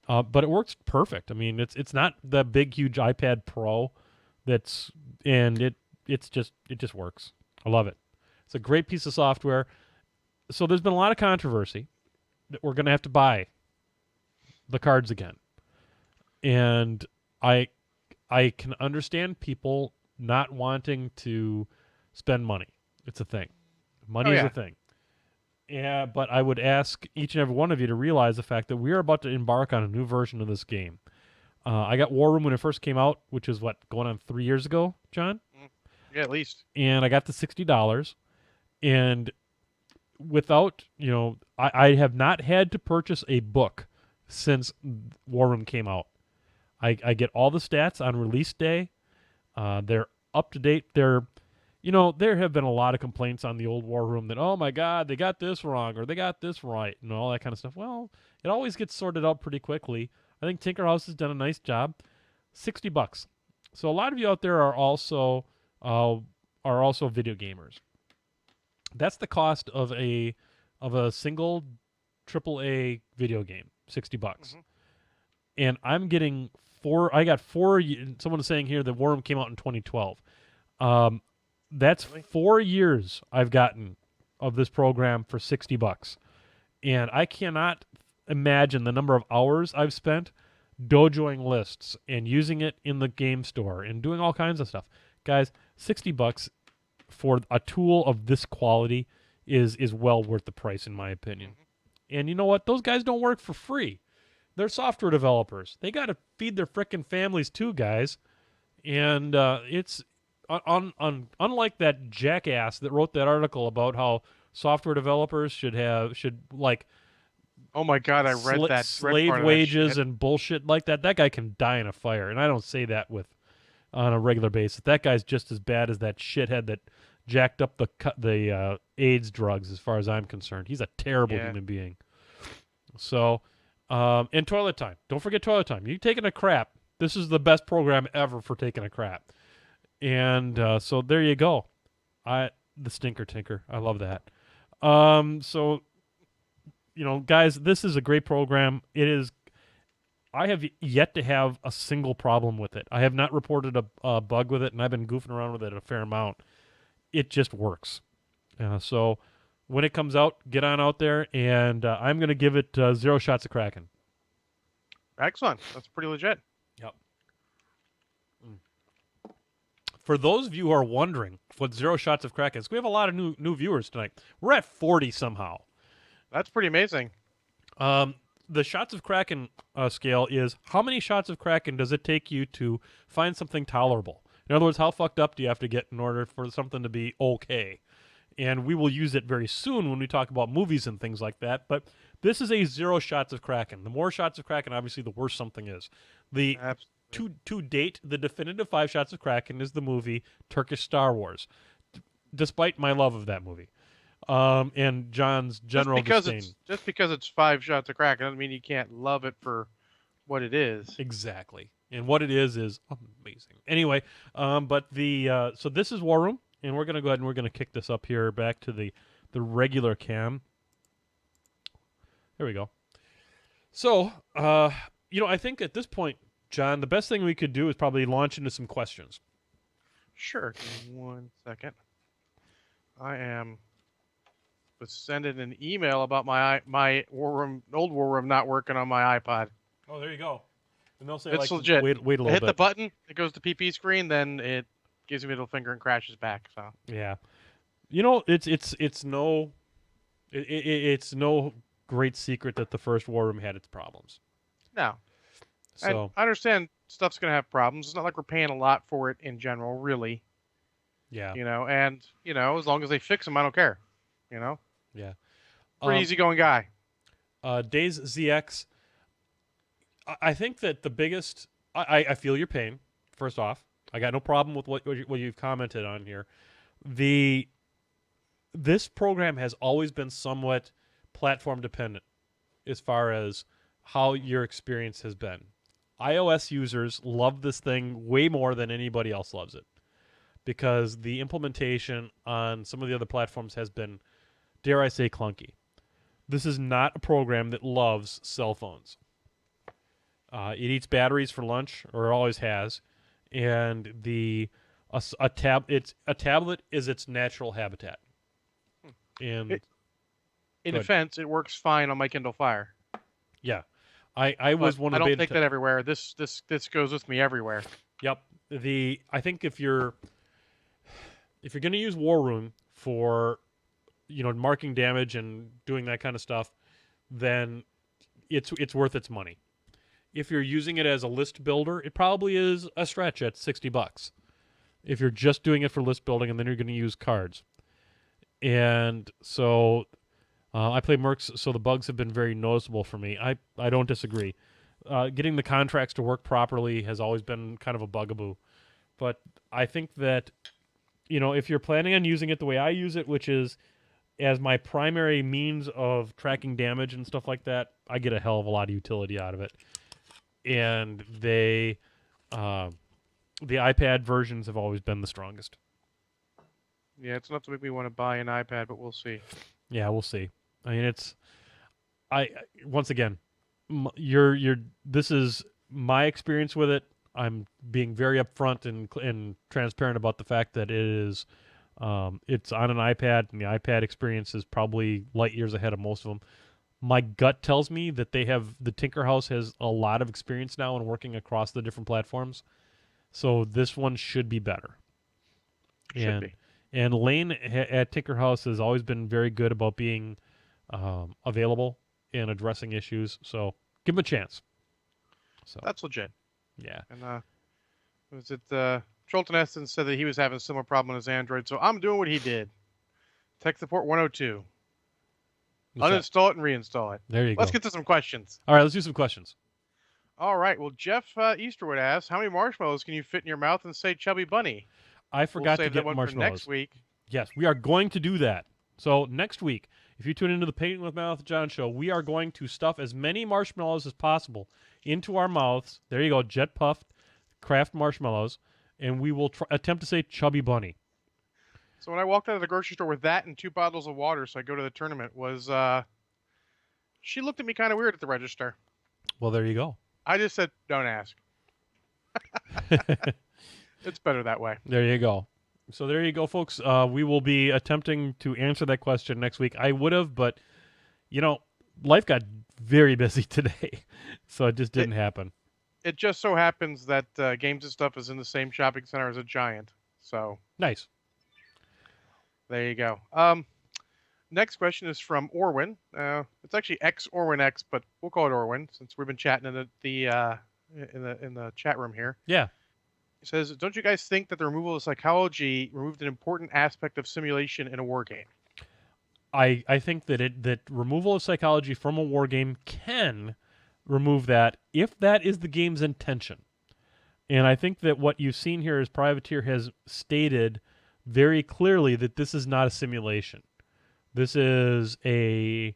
but it works perfect. I mean, it's not the big huge iPad Pro. It just works. I love it. It's a great piece of software. So there's been a lot of controversy that we're going to have to buy the cards again. And I can understand people not wanting to spend money. It's a thing. Money is a thing. Yeah, but I would ask each and every one of you to realize the fact that we are about to embark on a new version of this game. I got War Room when it first came out, which is going on 3 years ago, John? Yeah, at least. And I got the $60. And without, I have not had to purchase a book since War Room came out. I get all the stats on release day. They're up to date. There have been a lot of complaints on the old War Room that, oh my God, they got this wrong or they got this right and all that kind of stuff. Well, it always gets sorted out pretty quickly. I think Tinker House has done a nice job. $60. So a lot of you out there are also video gamers. That's the cost of a single AAA video game, $60. Mm-hmm. And I'm getting I got four. Someone is saying here that War Room came out in 2012. That's really? 4 years I've gotten of this program for $60. And I cannot imagine the number of hours I've spent dojoing lists and using it in the game store and doing all kinds of stuff. Guys, $60 for a tool of this quality is well worth the price, in my opinion. Mm-hmm. And you know what? Those guys don't work for free. They're software developers. They got to feed their frickin' families too, guys. And it's unlike that jackass that wrote that article about how software developers should oh my God, I read that slave wages and bullshit like that. That guy can die in a fire, and I don't say that on a regular basis. That guy's just as bad as that shithead that jacked up the AIDS drugs, as far as I'm concerned. He's a terrible human being. So. And toilet time. Don't forget toilet time. You taking a crap. This is the best program ever for taking a crap. And so there you go. The Stinker Tinker. I love that. So, guys, this is a great program. It is. I have yet to have a single problem with it. I have not reported a bug with it, and I've been goofing around with it a fair amount. It just works. So when it comes out, get on out there, and I'm going to give it 0 shots of Kraken. Excellent. That's pretty legit. Yep. For those of you who are wondering what 0 shots of Kraken is, we have a lot of new viewers tonight. We're at 40 somehow. That's pretty amazing. The shots of Kraken scale is how many shots of Kraken does it take you to find something tolerable? In other words, how fucked up do you have to get in order for something to be okay? And we will use it very soon when we talk about movies and things like that. But this is a 0 shots of Kraken. The more shots of Kraken, obviously, the worse something is. To date, the definitive 5 shots of Kraken is the movie Turkish Star Wars, despite my love of that movie. And John's general disdain. Just because it's 5 shots of Kraken doesn't mean you can't love it for what it is. Exactly. And what it is amazing. Anyway, so this is War Room. And we're going to go ahead and we're going to kick this up here back to the regular cam. There we go. So, I think at this point, John, the best thing we could do is probably launch into some questions. Sure. Give me 1 second. I was sending an email about my old War Room not working on my iPod. Oh, there you go. And they'll say, it's legit. Wait a little bit. Hit the button, it goes to PP screen, then it gives me a middle finger and crashes back. So yeah, it's no great secret that the first War Room had its problems. No. And So I understand stuff's going to have problems. It's not like we're paying a lot for it in general, really. yeah, And, as long as they fix them, I don't care. yeah. Pretty easygoing guy. Days ZX. I think that the biggest. I feel your pain. First off, I got no problem with what you've commented on here. This program has always been somewhat platform dependent as far as how your experience has been. iOS users love this thing way more than anybody else loves it because the implementation on some of the other platforms has been, dare I say, clunky. This is not a program that loves cell phones. It eats batteries for lunch, or always has, and a tablet is its natural habitat. And In defense, it works fine on my Kindle Fire. yeah, I was one of I the don't take that everywhere. This goes with me everywhere. Yep. I think if you're going to use War Room for marking damage and doing that kind of stuff, then it's worth its money. If you're using it as a list builder, it probably is a stretch at $60. If you're just doing it for list building and then you're going to use cards. And so I play Mercs, so the bugs have been very noticeable for me. I don't disagree. Getting the contracts to work properly has always been kind of a bugaboo. But I think that, if you're planning on using it the way I use it, which is as my primary means of tracking damage and stuff like that, I get a hell of a lot of utility out of it. And the iPad versions have always been the strongest. Yeah, it's enough to make me want to buy an iPad, but we'll see. Yeah, we'll see. I mean, once again, this is my experience with it. I'm being very upfront and transparent about the fact that it is, it's on an iPad, and the iPad experience is probably light years ahead of most of them. My gut tells me that the Tinker House has a lot of experience now in working across the different platforms, so this one should be better. Should be. And Lane at Tinker House has always been very good about being available and addressing issues. So give him a chance. So That's legit. yeah. And was it Trolton Eston said that he was having a similar problem on his Android, so I'm doing what he did. Tech support 102. Uninstall it and reinstall it. There you go. Let's get to some questions. All right, let's do some questions. All right. Well, Jeff Easterwood asks, how many marshmallows can you fit in your mouth and say chubby bunny? I forgot We'll to save get that one marshmallows. for next week. Yes, we are going to do that. So next week, if you tune into the Painting with Mouth John show, we are going to stuff as many marshmallows as possible into our mouths. There you go, jet puffed craft marshmallows, and we will attempt to say chubby bunny. So when I walked out of the grocery store with that and 2 bottles of water, so I go to the tournament, she looked at me kind of weird at the register. Well, there you go. I just said, don't ask. It's better that way. There you go. So there you go, folks. We will be attempting to answer that question next week. I would have, but, life got very busy today, so it just didn't happen. It just so happens that Games and Stuff is in the same shopping center as a Giant. So Nice. there you go. Next question is from Orwin. It's actually Orwin X, but we'll call it Orwin since we've been chatting in the chat room here. Yeah. He says, "Don't you guys think that the removal of psychology removed an important aspect of simulation in a war game?" I think that removal of psychology from a war game can remove that if that is the game's intention. And I think that what you've seen here is Privateer has stated very clearly that this is not a simulation. This is a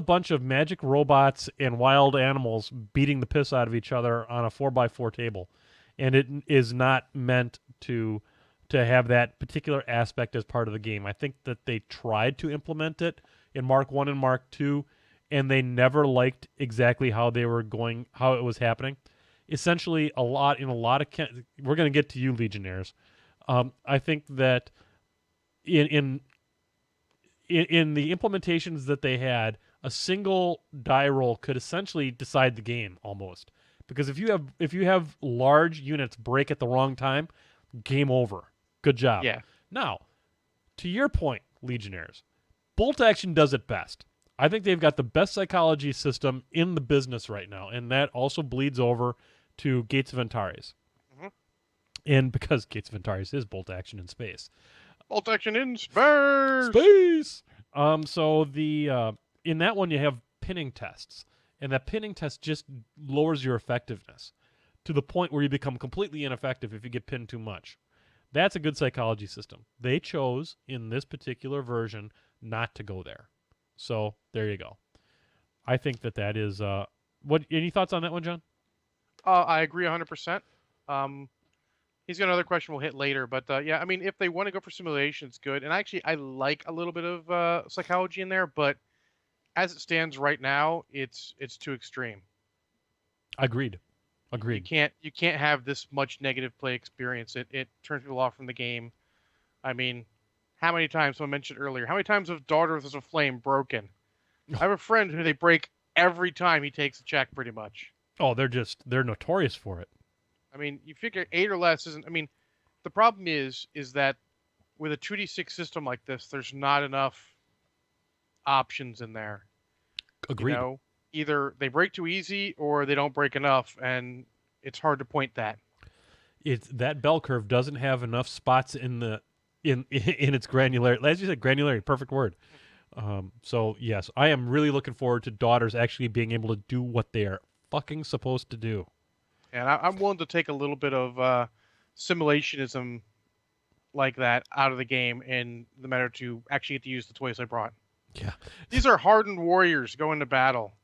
bunch of magic robots and wild animals beating the piss out of each other on a 4x4 table. And it is not meant to have that particular aspect as part of the game. I think that they tried to implement it in Mark 1 and Mark 2, and they never liked exactly how it was happening. Essentially, we're going to get to you, Legionnaires. I think that in the implementations that they had, a single die roll could essentially decide the game almost. Because if you have large units break at the wrong time, game over. Good job. Yeah. Now, to your point, Legionnaires, bolt action does it best. I think they've got the best psychology system in the business right now, and that also bleeds over to Gates of Antares. Mhm. And because Gates of Antares is bolt action in space. Bolt action in space. Space. So the in that one you have pinning tests, and that pinning test just lowers your effectiveness to the point where you become completely ineffective if you get pinned too much. That's a good psychology system. They chose in this particular version not to go there. So there you go. I think that is what. Any thoughts on that one, John? I agree 100%. He's got another question we'll hit later, but yeah, I mean, if they want to go for simulation, it's good. And actually, I like a little bit of psychology in there, but as it stands right now, it's too extreme. Agreed. You can't have this much negative play experience. It turns people off from the game. I mean, how many times, someone mentioned earlier, how many times have Daughters of Flame broken? I have a friend who they break every time he takes a check, pretty much. Oh, they're notorious for it. I mean, you figure 8 or less isn't. I mean, the problem is that with a 2d6 system like this, there's not enough options in there. Agreed. You know, either they break too easy or they don't break enough, and it's hard to point that. It's that bell curve doesn't have enough spots in the in its granularity. As you said, granularity, perfect word. So yes, I am really looking forward to Daughters actually being able to do what they are fucking supposed to do. And I'm willing to take a little bit of simulationism like that out of the game in the matter to actually get to use the toys I brought. Yeah. These are hardened warriors going to battle.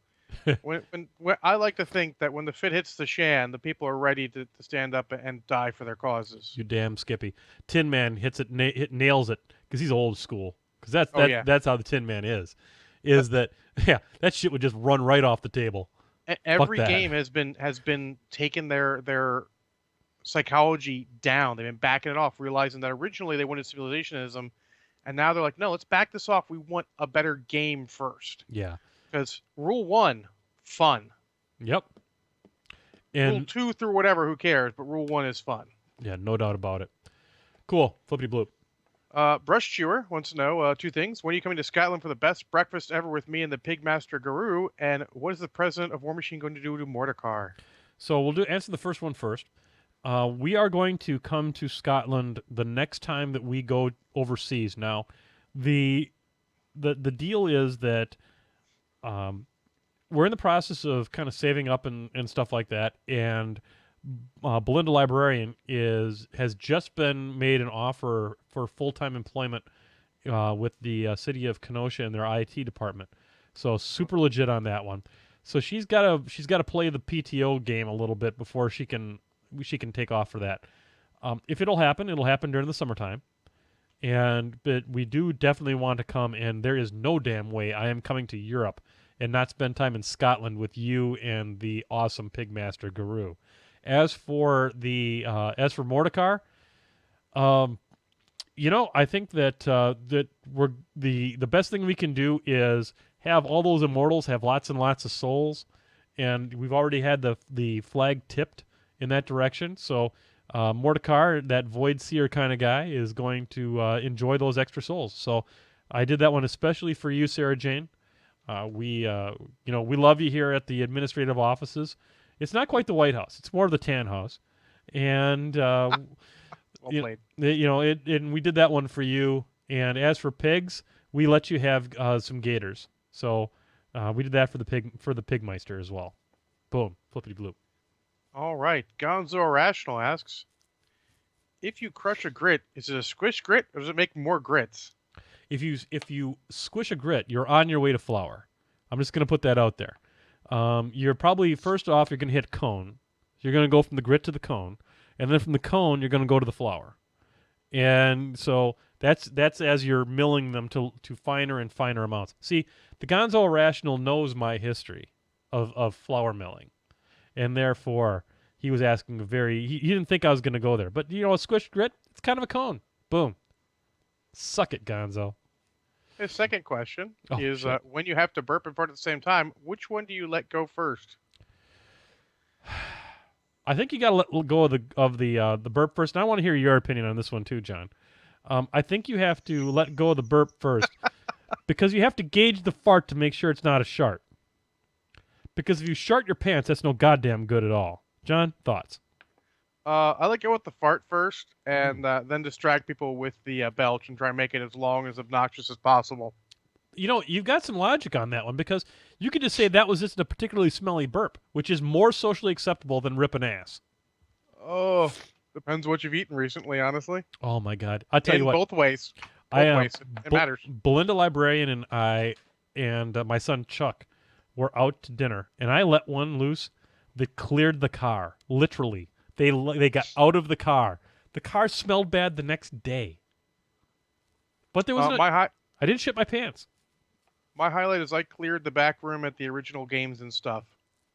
when I like to think that when the fit hits the shan, the people are ready to stand up and die for their causes. You damn Skippy. Tin Man hits it, nails it, because he's old school. Because yeah. that's how the Tin Man is. That shit would just run right off the table. Every game has been taking their psychology down. They've been backing it off, realizing that originally they wanted civilizationism, and now they're like, no, let's back this off. We want a better game first. Yeah. Because rule 1, fun. Yep. And rule 2 through whatever, who cares? But rule 1 is fun. Yeah, no doubt about it. Cool. Flippity bloop. Brush Chewer wants to know 2 things. When are you coming to Scotland for the best breakfast ever with me and the Pigmaster Guru? And what is the president of War Machine going to do to Mordecai? So we'll answer the first one first. We are going to come to Scotland the next time that we go overseas. Now, the deal is that we're in the process of kind of saving up and stuff like that, and Belinda Librarian has just been made an offer for full-time employment with the city of Kenosha and their IT department. So super legit on that one. So she's got to play the PTO game a little bit before she can take off for that. If it'll happen during the summertime. But we do definitely want to come, and there is no damn way I am coming to Europe and not spend time in Scotland with you and the awesome Pigmaster Guru. As for Mordecai, I think that we're the best thing we can do is have all those immortals have lots and lots of souls, and we've already had the flag tipped in that direction. So Mordecai, that Void Seer kind of guy, is going to enjoy those extra souls. So I did that one especially for you, Sarah Jane. We love you here at the administrative offices. It's not quite the White House; it's more of the Tan House. And Well played. And we did that one for you. And as for pigs, we let you have some gators. So we did that for the Pigmeister as well. Boom, flippity bloop. All right. Gonzo Irrational asks, if you crush a grit, is it a squish grit or does it make more grits? If you squish a grit, you're on your way to flour. I'm just going to put that out there. You're probably, first off, you're going to hit cone. You're going to go from the grit to the cone. And then from the cone, you're going to go to the flour. And so that's as you're milling them to finer and finer amounts. See, the Gonzo Irrational knows my history of flour milling. And therefore, he was asking he didn't think I was going to go there. But, a squished grit, it's kind of a cone. Boom. Suck it, Gonzo. His second question is, shit. when you have to burp and fart at the same time, which one do you let go first? I think you got to let go of the burp first. And I want to hear your opinion on this one too, John. I think you have to let go of the burp first Because you have to gauge the fart to make sure it's not a shart. Because if you shart your pants, that's no goddamn good at all. John, thoughts? I like to go with the fart first, and then distract people with the belch and try and make it as long as obnoxious as possible. You know, you've got some logic on that one because you could just say that was just a particularly smelly burp, which is more socially acceptable than ripping ass. Oh, depends what you've eaten recently, honestly. Oh my God! I'll tell you In what. both ways. I Both ways. It matters. Belinda Librarian and I and my son Chuck were out to dinner, and I let one loose that cleared the car. Literally, they got out of the car. The car smelled bad the next day, but there was I didn't shit my pants. My highlight is I cleared the back room at the original games and stuff.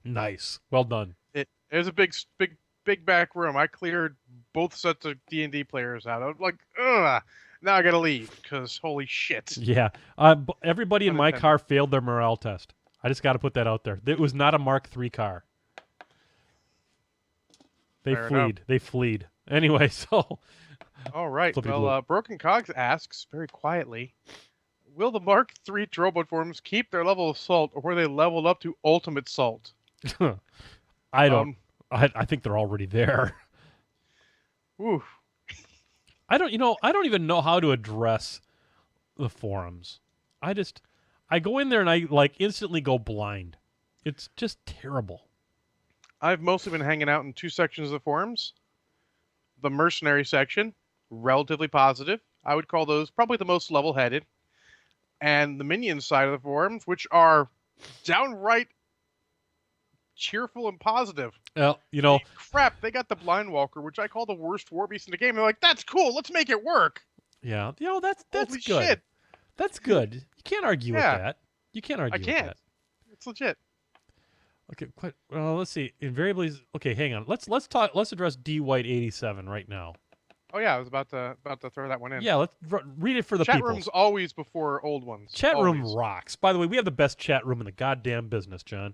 Nice, well done. It was a big back room. I cleared both sets of D&D players out. I was like, ugh. Now I gotta leave because holy shit. Yeah, everybody in my car failed their morale test. I just got to put that out there. It was not a Mark III car. They fleed. Anyway, so. All right. Well, Broken Cogs asks very quietly, will the Mark III robot forms keep their level of salt, or were they leveled up to ultimate salt? I don't. I think they're already there. Oof. I don't even know how to address the forums. I go in there and I instantly go blind. It's just terrible. I've mostly been hanging out in two sections of the forums. The mercenary section, relatively positive. I would call those probably the most level-headed. And the minion side of the forums, which are downright cheerful and positive. Well, crap, they got the Blind Walker, which I call the worst war beast in the game. They're like, that's cool, let's make it work. Yeah, that's Holy good. Shit. That's good. You can't argue with that. You can't argue with that. It's legit. Okay, well, let's see. Invariably, okay, hang on. Let's address D White 87 right now. Oh yeah, I was about to throw that one in. Yeah, let's read it for the chat people. Chat room's always before old ones. Chat room rocks. By the way, we have the best chat room in the goddamn business, John.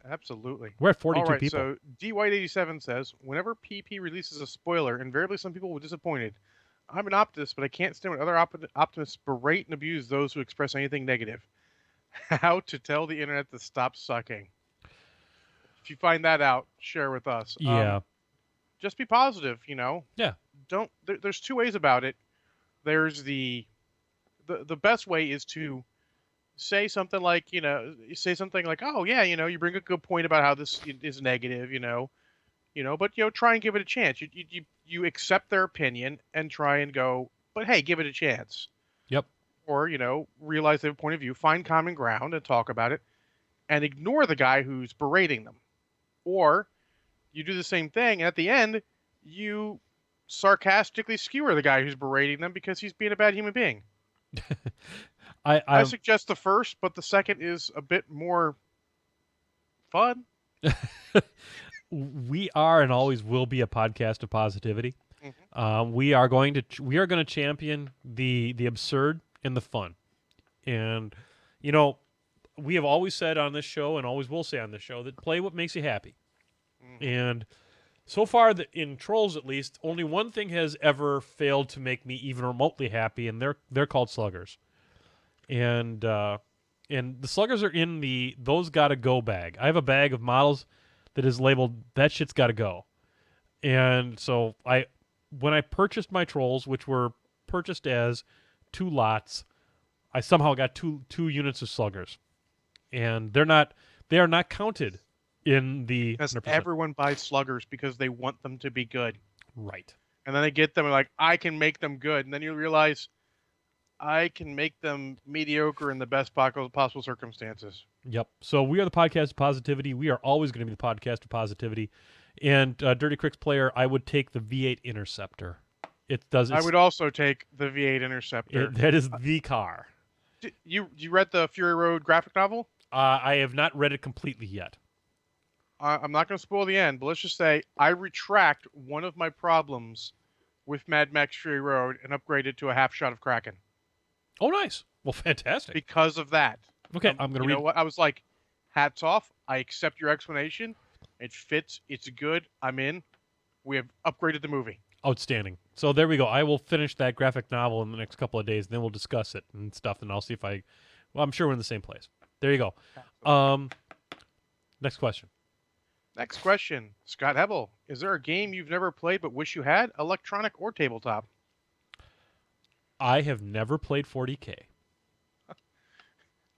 Absolutely. We're at 42 All right, people. So DWhite87 says, whenever PP releases a spoiler, invariably some people will be disappointed. I'm an optimist, but I can't stand when other optimists berate and abuse those who express anything negative. How to tell the internet to stop sucking. If you find that out, share with us. Yeah. Just be positive, Yeah. There's two ways about it. There's the best way is to say something like, oh yeah, you bring a good point about how this is negative, but try and give it a chance. You accept their opinion and try and go, but hey, give it a chance. Yep. Or, realize they have a point of view, find common ground and talk about it, and ignore the guy who's berating them. Or you do the same thing, and at the end, you sarcastically skewer the guy who's berating them because he's being a bad human being. I suggest the first, but the second is a bit more fun. We are and always will be a podcast of positivity. Mm-hmm. We are going to champion the absurd and the fun. And we have always said on this show and always will say on this show that play what makes you happy. Mm-hmm. And so far in Trolls at least, only one thing has ever failed to make me even remotely happy, and they're called sluggers. And the sluggers are in the those gotta go bag. I have a bag of models that is labeled that shit's gotta go. And so when I purchased my Trolls, which were purchased as 2 lots, I somehow got two units of sluggers. And they are not counted in the because 100%. Everyone buys sluggers because they want them to be good. Right. And then they get them and like, I can make them good. And then you realize I can make them mediocre in the best possible circumstances. Yep. So we are the podcast of positivity. We are always going to be the podcast of positivity. And Dirty Cricks player, I would take the V8 Interceptor. I would also take the V8 Interceptor. That is the car. You read the Fury Road graphic novel? I have not read it completely yet. I'm not going to spoil the end, but let's just say I retract one of my problems with Mad Max Fury Road and upgrade it to a half shot of Kraken. Oh, nice. Well, fantastic. Because of that. Okay, I'm going to read. You know what? I was like, hats off. I accept your explanation. It fits. It's good. I'm in. We have upgraded the movie. Outstanding. So there we go. I will finish that graphic novel in the next couple of days, and then we'll discuss it and stuff, and I'll see if I. Well, I'm sure we're in the same place. There you go. Next question. Next question, Scott Hebel. Is there a game you've never played but wish you had, electronic or tabletop? I have never played 40K.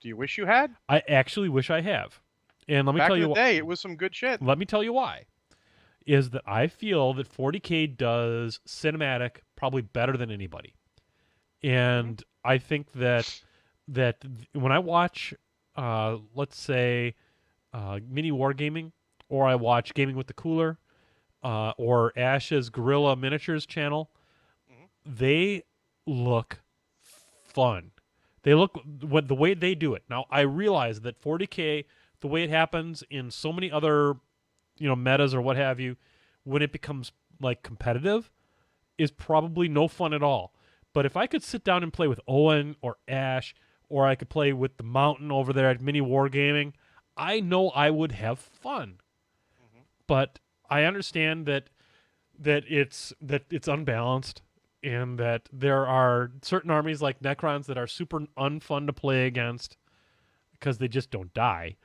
Do you wish you had? I actually wish I have. And let me Back tell in you the day, it was some good shit. Let me tell you why. Is that I feel that 40K does cinematic probably better than anybody. And I think that when I watch let's say mini wargaming, or I watch Gaming with the Cooler, or Ash's Guerrilla Miniatures channel, they look fun. They look the way they do it. Now I realize that 40K, the way it happens in so many other metas or what have you, when it becomes like competitive, is probably no fun at all. But if I could sit down and play with Owen or Ash, or I could play with the Mountain over there at Mini Wargaming, I know I would have fun. But I understand that it's unbalanced, and that there are certain armies like Necrons that are super unfun to play against because they just don't die.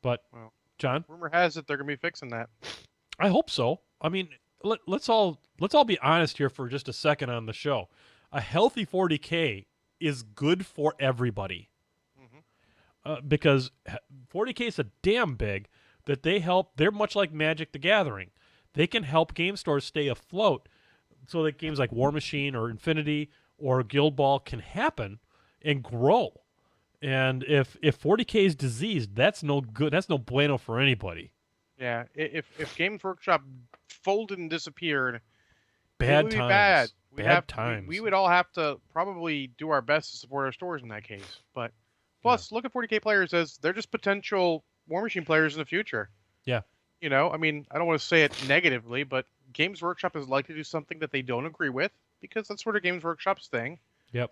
But Well, John, rumor has it they're gonna be fixing that. I hope so. I mean, let's all be honest here for just a second on the show. A healthy 40K is good for everybody, because 40K is so damn big that they're much like Magic the Gathering. They can help game stores stay afloat so that games like War Machine or Infinity or Guild Ball can happen and grow. And if 40K is diseased, that's no good. That's no bueno for anybody. Yeah, if Games Workshop folded and disappeared, Bad it would be times. bad. Bad times. We would all have to probably do our best to support our stores in that case. But plus, look at 40K players as they're just potential War Machine players in the future. Yeah. I mean, I don't want to say it negatively, but Games Workshop is likely to do something that they don't agree with, because that's sort of Games Workshop's thing. Yep.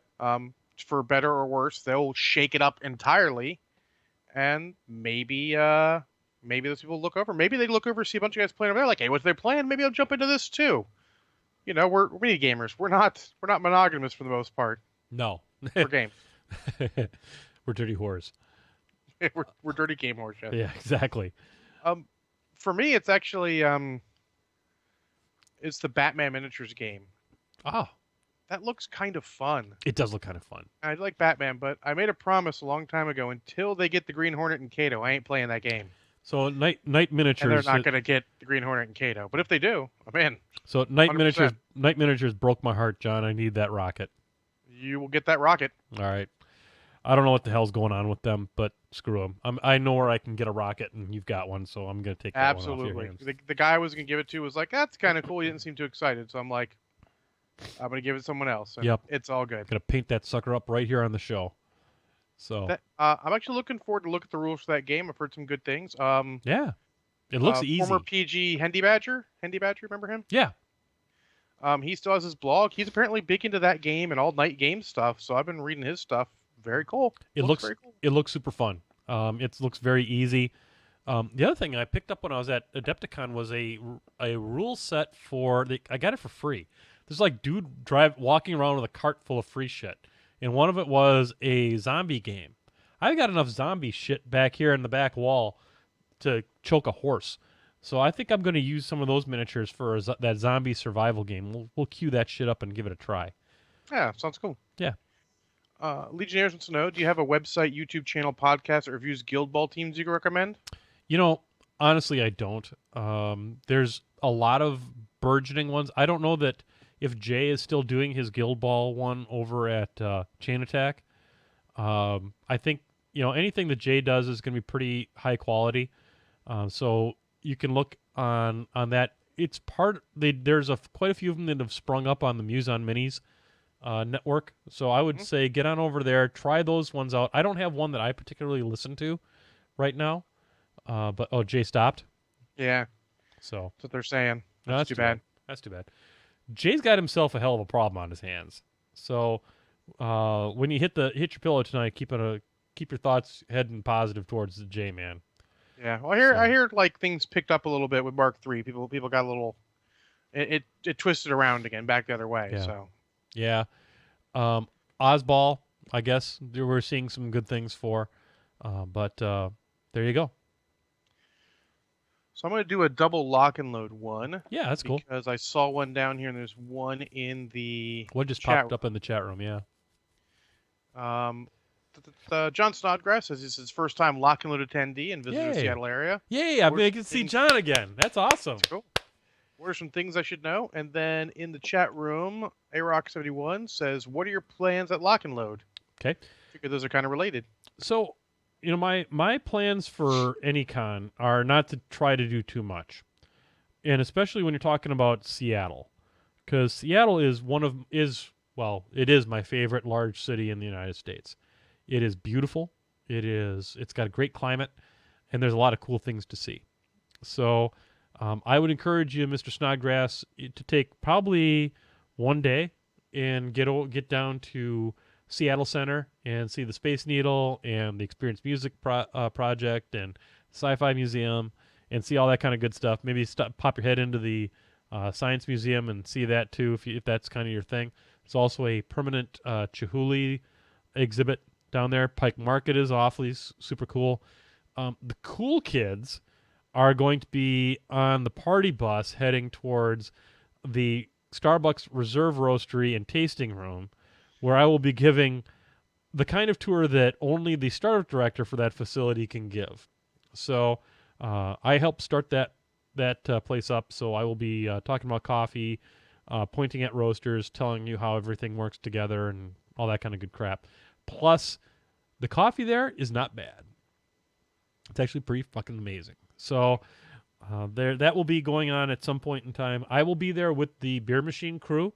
For better or worse, they'll shake it up entirely, and maybe those people look over. Maybe they look over, see a bunch of guys playing over there, like, hey, what's their plan? Maybe I'll jump into this too. We're mini gamers. We're not monogamous for the most part. No. We're game. We're dirty whores. we're dirty game whores. Yes. Yeah, exactly. For me, it's actually it's the Batman miniatures game. Oh, That looks kind of fun. it does look kind of fun. I like Batman, but I made a promise a long time ago: until they get the Green Hornet and Kato, I ain't playing that game. So Night Miniatures. And they're not going to get the Green Hornet and Kato. But if they do, I'm in. So Night 100%. Miniatures broke my heart, John. I need that rocket. You will get that rocket. All right. I don't know what the hell's going on with them, but screw them. I know where I can get a rocket, and you've got one, so I'm going to take that one off your Absolutely. hands. The guy I was going to give it to was like, that's kind of cool. He didn't seem too excited. So I'm like, I'm going to give it to someone else. And Yep. It's all good. Going to paint that sucker up right here on the show. So I'm actually looking forward to look at the rules for that game. I've heard some good things. yeah, it looks easy. Former PG Hendy Badger, remember him? Yeah. He still has his blog. He's apparently big into that game and all night game stuff. So I've been reading his stuff. Very cool. It looks very cool. It looks super fun. It looks very easy. The other thing I picked up when I was at Adepticon was a rule set I got it for free. There's like dude walking around with a cart full of free shit, and one of it was a zombie game. I've got enough zombie shit back here in the back wall to choke a horse. So I think I'm going to use some of those miniatures for that zombie survival game. We'll queue that shit up and give it a try. Yeah, sounds cool. Yeah. Legionnaires wants to know, do you have a website, YouTube channel, podcast, or reviews Guild Ball teams you can recommend? Honestly, I don't. There's a lot of burgeoning ones. I don't know that if Jay is still doing his Guild Ball one over at Chain Attack. I think anything that Jay does is going to be pretty high quality. So you can look on that. It's there's quite a few of them that have sprung up on the Muson Minis network. So I would say get on over there, try those ones out. I don't have one that I particularly listen to right now. But Jay stopped. Yeah, so that's what they're saying. No, That's too bad. That's too bad. Jay's got himself a hell of a problem on his hands. So when you hit your pillow tonight, keep your thoughts heading positive towards the J man. Yeah, well, I hear like things picked up a little bit with Mark III. People got a little it twisted around again, back the other way. Yeah. So Yeah. Ozball, I guess we're seeing some good things for. But there you go. I'm going to do a double lock and load one. Yeah, that's cool. Because I saw one down here, and there's one in the What just chat popped up in the chat room? Yeah. John Snodgrass says this is his first time lock and load attendee and visited the Yay. Seattle area. Yay! I can see John again. That's awesome. That's cool. What are some things I should know? And then in the chat room, ARock71 says, "What are your plans at lock and load?" Okay. I figure those are kind of related. So, my plans for any con are not to try to do too much, and especially when you're talking about Seattle, because Seattle is it is my favorite large city in the United States. It is beautiful. It's got a great climate, and there's a lot of cool things to see. So, I would encourage you, Mr. Snodgrass, to take probably one day and get down to Seattle Center and see the Space Needle and the Experience Music Project and Sci-Fi Museum and see all that kind of good stuff. Maybe pop your head into the Science Museum and see that too if that's kind of your thing. There's also a permanent Chihuly exhibit down there. Pike Market is awfully super cool. The cool kids are going to be on the party bus heading towards the Starbucks Reserve Roastery and Tasting Room, where I will be giving the kind of tour that only the startup director for that facility can give. So I helped start that place up, so I will be talking about coffee, pointing at roasters, telling you how everything works together and all that kind of good crap. Plus, the coffee there is not bad. It's actually pretty fucking amazing. So that will be going on at some point in time. I will be there with the Beer Machine crew.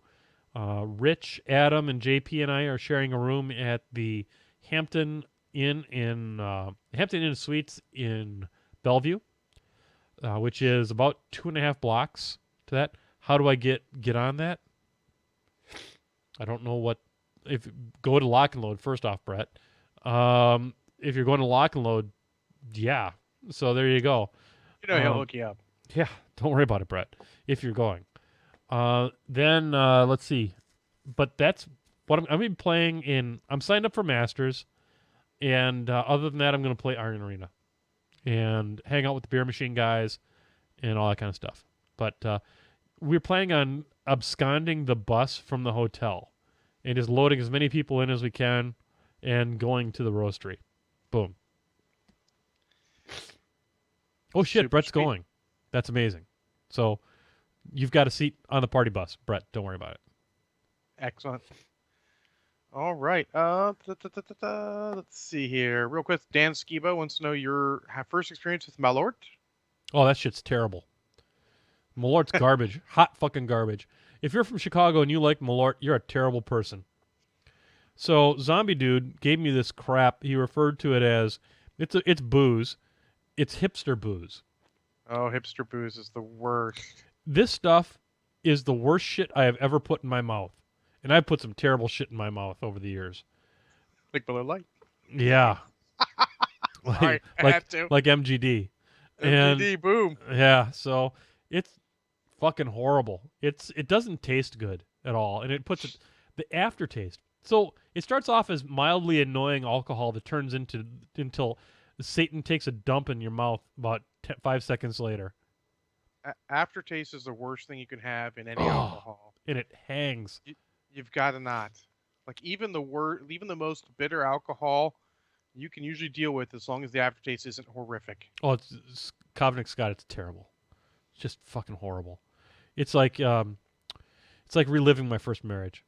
Rich, Adam, and JP and I are sharing a room at the Hampton Inn Suites in Bellevue, which is about 2.5 blocks to that. How do I get on that? I don't know what. Go to Lock and Load first off, Brett. If you're going to Lock and Load, yeah. So there you go. He'll hook you up. Yeah, don't worry about it, Brett. If you're going. Then let's see. But that's what I'm going to be playing in. I'm signed up for Masters, and other than that, I'm going to play Iron Arena and hang out with the Beer Machine guys and all that kind of stuff. But we're planning on absconding the bus from the hotel and just loading as many people in as we can and going to the roastery. Boom. Oh shit, Super Brett's sweet. going. That's amazing. So you've got a seat on the party bus, Brett. Don't worry about it. Excellent. All right. Let's see here. Real quick, Dan Skiba wants to know your first experience with Malort. Oh, that shit's terrible. Malort's garbage. Hot fucking garbage. If you're from Chicago and you like Malort, you're a terrible person. So Zombie Dude gave me this crap. He referred to it as it's booze. It's hipster booze. Oh, hipster booze is the worst. This stuff is the worst shit I have ever put in my mouth. And I've put some terrible shit in my mouth over the years. Like Miller Lite. Yeah. Sorry, I had to. Like MGD. MGD, boom. Yeah, so it's fucking horrible. It doesn't taste good at all, and it puts the aftertaste. So it starts off as mildly annoying alcohol that turns until Satan takes a dump in your mouth about 5 seconds later. Aftertaste is the worst thing you can have in any alcohol. And it hangs. You've got to not. Like even the most bitter alcohol, you can usually deal with as long as the aftertaste isn't horrific. Oh, it's Kovnick Scott. It's terrible. It's just fucking horrible. It's like reliving my first marriage.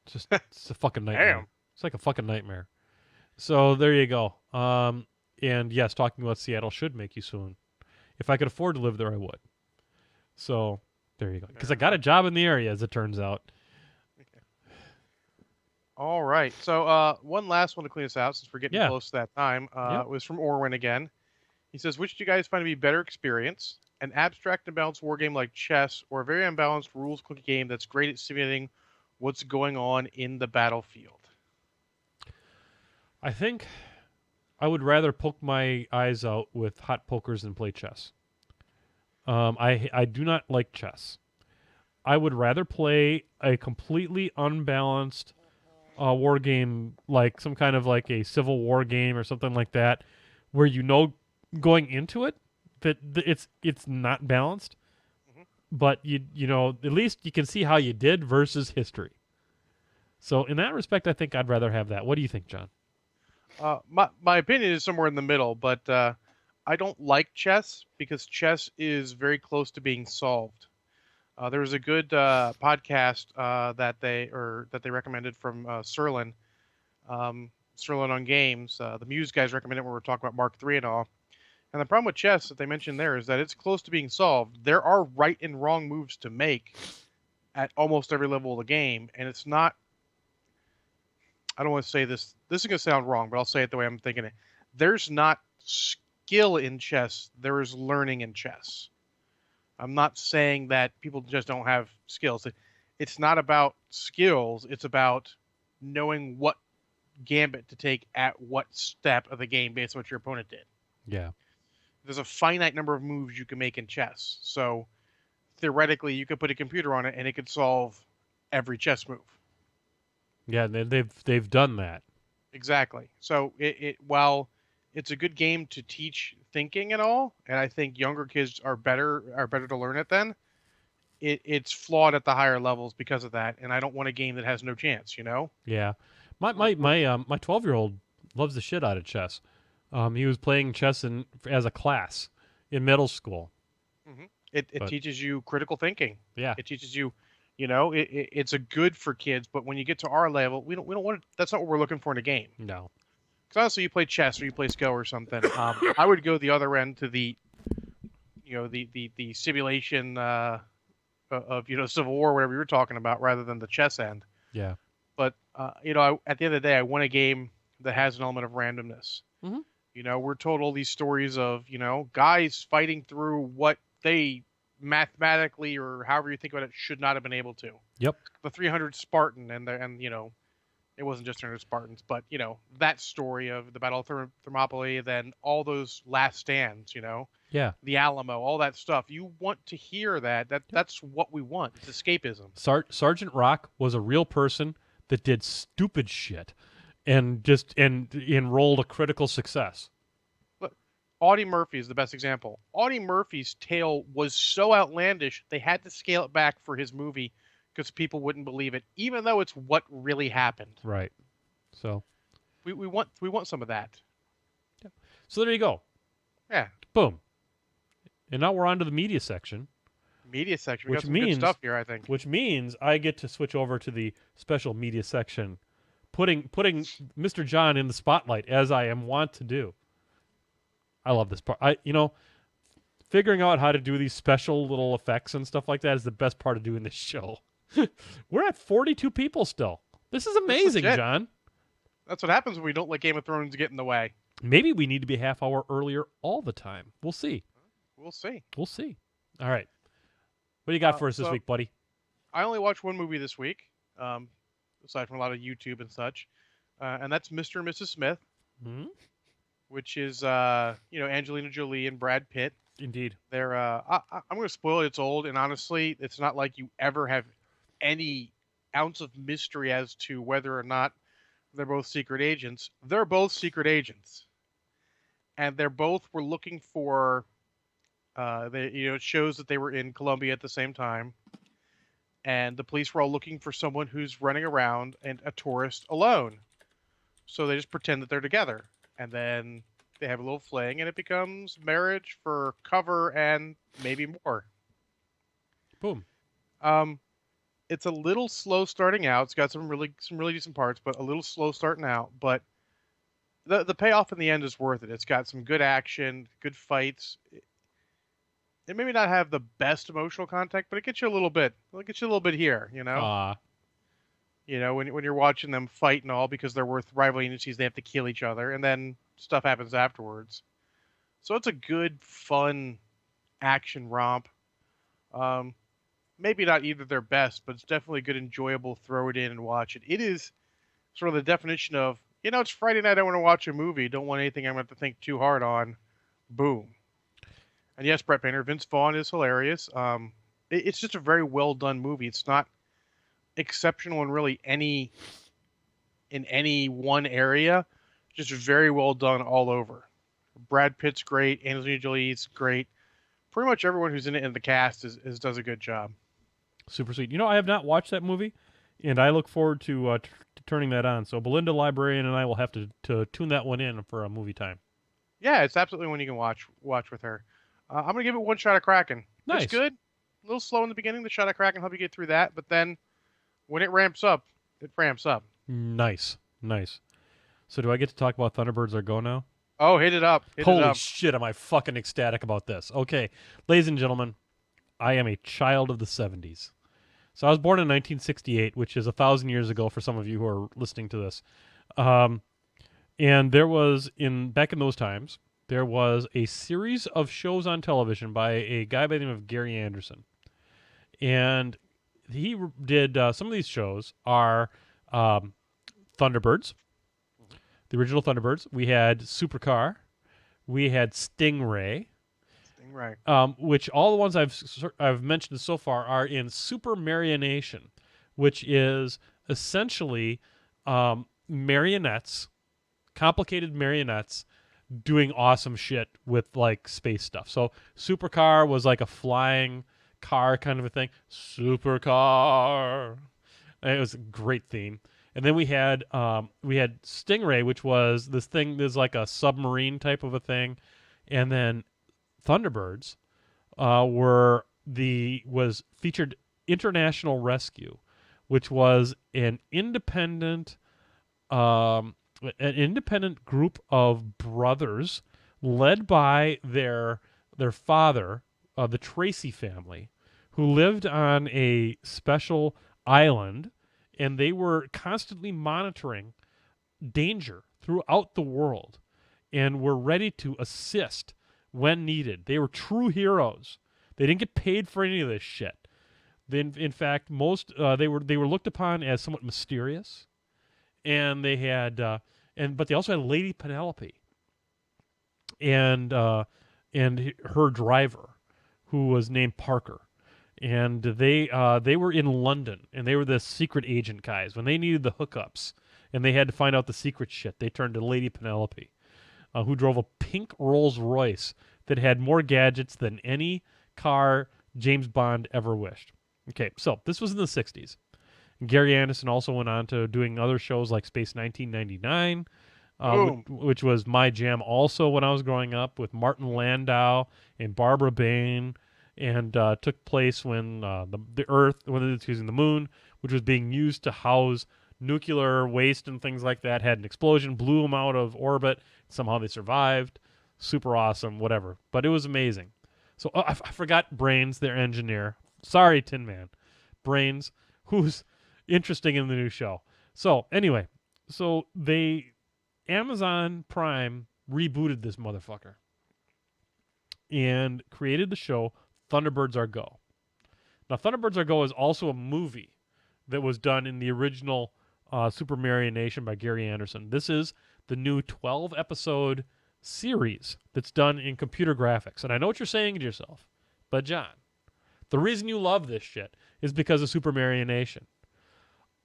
It's a fucking nightmare. Damn. It's like a fucking nightmare. So there you go. And yes, talking about Seattle should make you swoon. If I could afford to live there, I would. So there you go. Because I got a job in the area, as it turns out. All right. So one last one to clean us out since we're getting Yeah. close to that time. It was from Orwin again. He says, which do you guys find to be better experience? An abstract and balanced war game like chess or a very unbalanced rules cookie game that's great at simulating what's going on in the battlefield? I think I would rather poke my eyes out with hot pokers than play chess. I do not like chess. I would rather play a completely unbalanced war game, like some kind of like a Civil War game or something like that, where going into it that it's not balanced, Mhm. but you know at least you can see how you did versus history. So in that respect, I think I'd rather have that. What do you think, John? My opinion is somewhere in the middle, but I don't like chess because chess is very close to being solved. There was a good podcast that they recommended from Serlin on games. The Muse guys recommended when we were talking about Mark III and all. And the problem with chess that they mentioned there is that it's close to being solved. There are right and wrong moves to make at almost every level of the game, and it's not. I don't want to say this. This is going to sound wrong, but I'll say it the way I'm thinking it. There's not skill in chess. There is learning in chess. I'm not saying that people just don't have skills. It's not about skills. It's about knowing what gambit to take at what step of the game based on what your opponent did. Yeah. There's a finite number of moves you can make in chess. So theoretically, you could put a computer on it and it could solve every chess move. Yeah, they've done that. Exactly. So while it's a good game to teach thinking and all, and I think younger kids are better to learn it then, it's flawed at the higher levels because of that, and I don't want a game that has no chance, you know? Yeah. My 12-year-old loves the shit out of chess. He was playing chess as a class in middle school. It teaches you critical thinking. Yeah. It teaches you, it's a good for kids, but when you get to our level, we don't want to, that's not what we're looking for in a game. No. Because honestly, you play chess or you play Go or something. I would go the other end to the simulation of Civil War, whatever you were talking about, rather than the chess end. Yeah. But at the end of the day, I want a game that has an element of randomness. Mhm. We're told all these stories of guys fighting through what they mathematically or however you think about it should not have been able to. Yep. The 300 Spartan and it wasn't just 300 Spartans, but that story of the Battle of Thermopylae, then all those last stands, Yeah. the Alamo, all that stuff. You want to hear that. That's what we want. It's escapism. Sergeant Rock was a real person that did stupid shit and enrolled a critical success. Look, Audie Murphy is the best example. Audie Murphy's tale was so outlandish they had to scale it back for his movie because people wouldn't believe it, even though it's what really happened. Right. So we want some of that. So there you go. Yeah. Boom. And now we're on to the media section. Media section. We Which got some means- good stuff here, I think. Which means I get to switch over to the special media section, putting Mr. John in the spotlight as I am wont to do. I love this part. Figuring out how to do these special little effects and stuff like that is the best part of doing this show. We're at 42 people still. This is amazing, legit. John. That's what happens when we don't let Game of Thrones get in the way. Maybe we need to be a half hour earlier all the time. We'll see. We'll see. We'll see. All right. What do you got for us this so- week, buddy? I only watched one movie this week, aside from a lot of YouTube and such, and that's Mr. and Mrs. Smith, Hmm? which is Angelina Jolie and Brad Pitt. Indeed. They're I'm going to spoil it. It's old, and honestly, it's not like you ever have any ounce of mystery as to whether or not they're both secret agents. They're both secret agents, and they're both were looking for. It shows that they were in Colombia at the same time, and the police were all looking for someone who's running around and a tourist alone. So they just pretend that they're together, and then they have a little fling, and it becomes marriage for cover and maybe more. Boom. It's a little slow starting out. It's got some really decent parts, but a little slow starting out. But the payoff in the end is worth it. It's got some good action, good fights. It maybe not have the best emotional contact, but it gets you a little bit. It gets you a little bit here, when you're watching them fight and all, because they're with rival agencies, they have to kill each other, and then stuff happens afterwards. So it's a good, fun action romp. Maybe not either their best, but it's definitely a good, enjoyable. Throw it in and watch it. It is sort of the definition of, it's Friday night. I want to watch a movie. Don't want anything I'm going to have to think too hard on. Boom. And yes, Brett Painter, Vince Vaughn is hilarious. It's just a very well done movie. It's not exceptional in really any one area. Just very well done all over. Brad Pitt's great. Angelina Jolie's great. Pretty much everyone who's in it in the cast does a good job. Super sweet. You know, I have not watched that movie, and I look forward to turning that on. So Belinda Librarian and I will have to tune that one in for a movie time. Yeah, it's absolutely one you can watch with her. I'm gonna give it one shot of Kraken. Nice. It's good. A little slow in the beginning. The shot of Kraken help you get through that, but then when it ramps up, it ramps up. Nice. So do I get to talk about Thunderbirds Are Go now? Oh, hit it up. Holy shit, am I fucking ecstatic about this. Okay, ladies and gentlemen, I am a child of the 70s. So I was born in 1968, which is 1,000 years ago for some of you who are listening to this. And there was, back in those times, there was a series of shows on television by a guy by the name of Gary Anderson. And he did, some of these shows are Thunderbirds, the original Thunderbirds. We had Supercar. We had Stingray. Which all the ones I've mentioned so far are in Super Marionation, which is essentially marionettes, complicated marionettes, doing awesome shit with like space stuff. So Supercar was like a flying car kind of a thing. Supercar. And it was a great theme. And then we had Stingray, which was this thing. There's like a submarine type of a thing, and then Thunderbirds was featured International Rescue, which was an independent group of brothers led by their father, the Tracy family, who lived on a special island, and they were constantly monitoring danger throughout the world and were ready to assist when needed. They were true heroes. They didn't get paid for any of this shit. Then, in fact, they were looked upon as somewhat mysterious, and they had but they also had Lady Penelope and her driver, who was named Parker, and they were in London, and they were the secret agent guys. When they needed the hookups and they had to find out the secret shit, they turned to Lady Penelope, who drove a pink Rolls Royce that had more gadgets than any car James Bond ever wished. Okay, so this was in the 60s. Gary Anderson also went on to doing other shows like Space 1999, which was my jam also when I was growing up, with Martin Landau and Barbara Bain, and took place when the moon, which was being used to house nuclear waste and things like that, had an explosion, blew them out of orbit. Somehow they survived. Super awesome, whatever. But it was amazing. So I forgot Brains, their engineer. Sorry, Tin Man. Brains, who's interesting in the new show. So anyway, Amazon Prime rebooted this motherfucker and created the show Thunderbirds Are Go. Now, Thunderbirds Are Go is also a movie that was done in the original Super Marionation by Gary Anderson. This is the new 12-episode series that's done in computer graphics. And I know what you're saying to yourself, but John, the reason you love this shit is because of Super Marionation.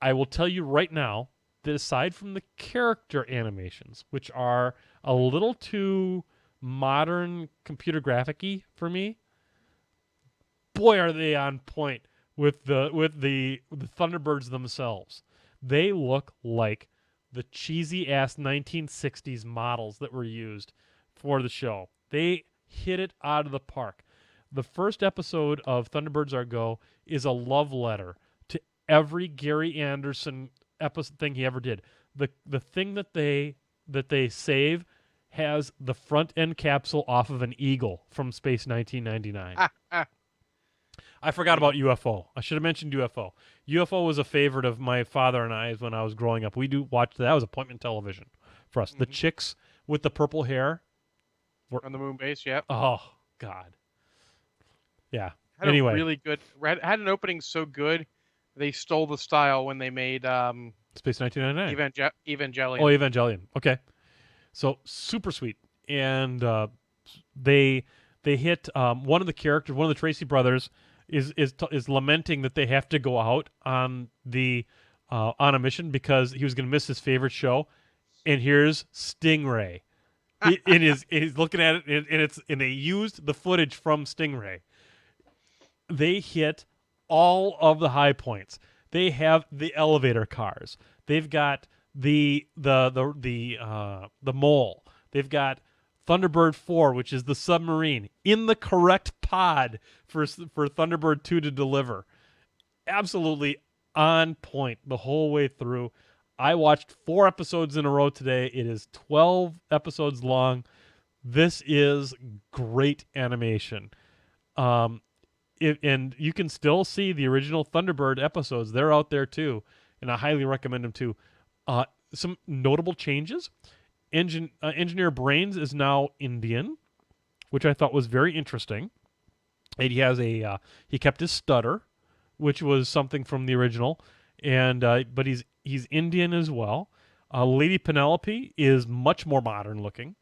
I will tell you right now that aside from the character animations, which are a little too modern computer graphic-y for me, boy, are they on point with the Thunderbirds themselves. They look like the cheesy-ass 1960s models that were used for the show. They hit it out of the park. The first episode of Thunderbirds Are Go is a love letter to every Gary Anderson episode thing he ever did. The thing that they save has the front end capsule off of an eagle from Space 1999. I forgot about UFO. I should have mentioned UFO. UFO was a favorite of my father and I when I was growing up. We do watch that. That was appointment television for us. Mm-hmm. The chicks with the purple hair were on the moon base. Yeah. Oh God. Yeah. Had anyway, really good. Had an opening so good, they stole the style when they made Space 1999. Evangelion. Oh, Evangelion. Okay. So super sweet, and they hit one of the characters, one of the Tracy brothers, is lamenting that they have to go out on a mission because he was going to miss his favorite show, and here's Stingray. He's looking at it, and they used the footage from Stingray. They hit all of the high points. They have the elevator cars. They've got the mole. They've got Thunderbird 4, which is the submarine, in the correct pod for Thunderbird 2 to deliver. Absolutely on point the whole way through. I watched 4 episodes in a row today. It is 12 episodes long. This is great animation. And you can still see the original Thunderbird episodes. They're out there too, and I highly recommend them too. Some notable changes. Engineer Brains is now Indian, which I thought was very interesting. And he has he kept his stutter, which was something from the original, and but he's Indian as well. Lady Penelope is much more modern looking.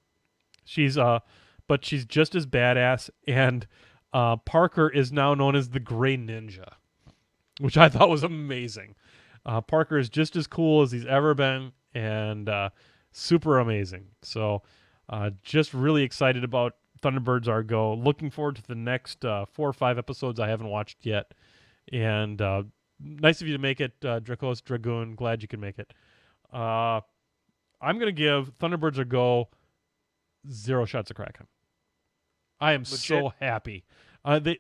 But she's just as badass, and Parker is now known as the Gray Ninja, which I thought was amazing. Parker is just as cool as he's ever been, and super amazing. So just really excited about Thunderbirds Are Go. Looking forward to the next 4 or 5 episodes I haven't watched yet. And nice of you to make it, Dracos Dragoon. Glad you could make it. I'm going to give Thunderbirds Are Go 0 shots of crack. I am Legit. so happy.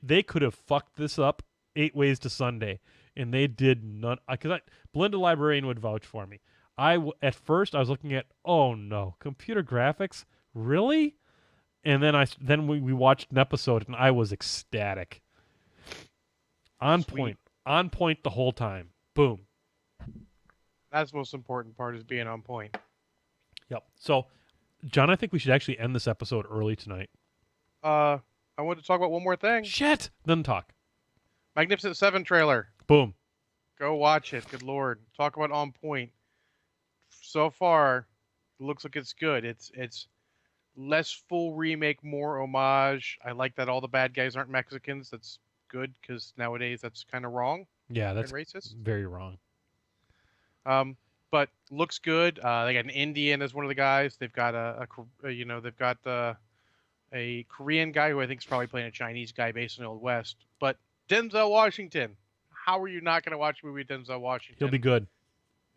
They could have fucked this up 8 ways to Sunday, and they did none. Because Belinda Librarian would vouch for me. At first I was looking at, oh no, computer graphics, really? And then we watched an episode, and I was ecstatic. On point the whole time. Boom. That's the most important part, is being on point. Yep. So, John, I think we should actually end this episode early tonight. I wanted to talk about one more thing. Shit! Then talk. Magnificent Seven trailer. Boom. Go watch it. Good Lord. Talk about on point. So far, it looks like it's good. It's less full remake, more homage. I like that all the bad guys aren't Mexicans. That's good, because nowadays that's kind of wrong. Yeah, that's and racist. very wrong. But looks good. They got an Indian as one of the guys. They've got a Korean guy who I think is probably playing a Chinese guy based in the Old West. But Denzel Washington. How are you not going to watch a movie with Denzel Washington? He'll be good.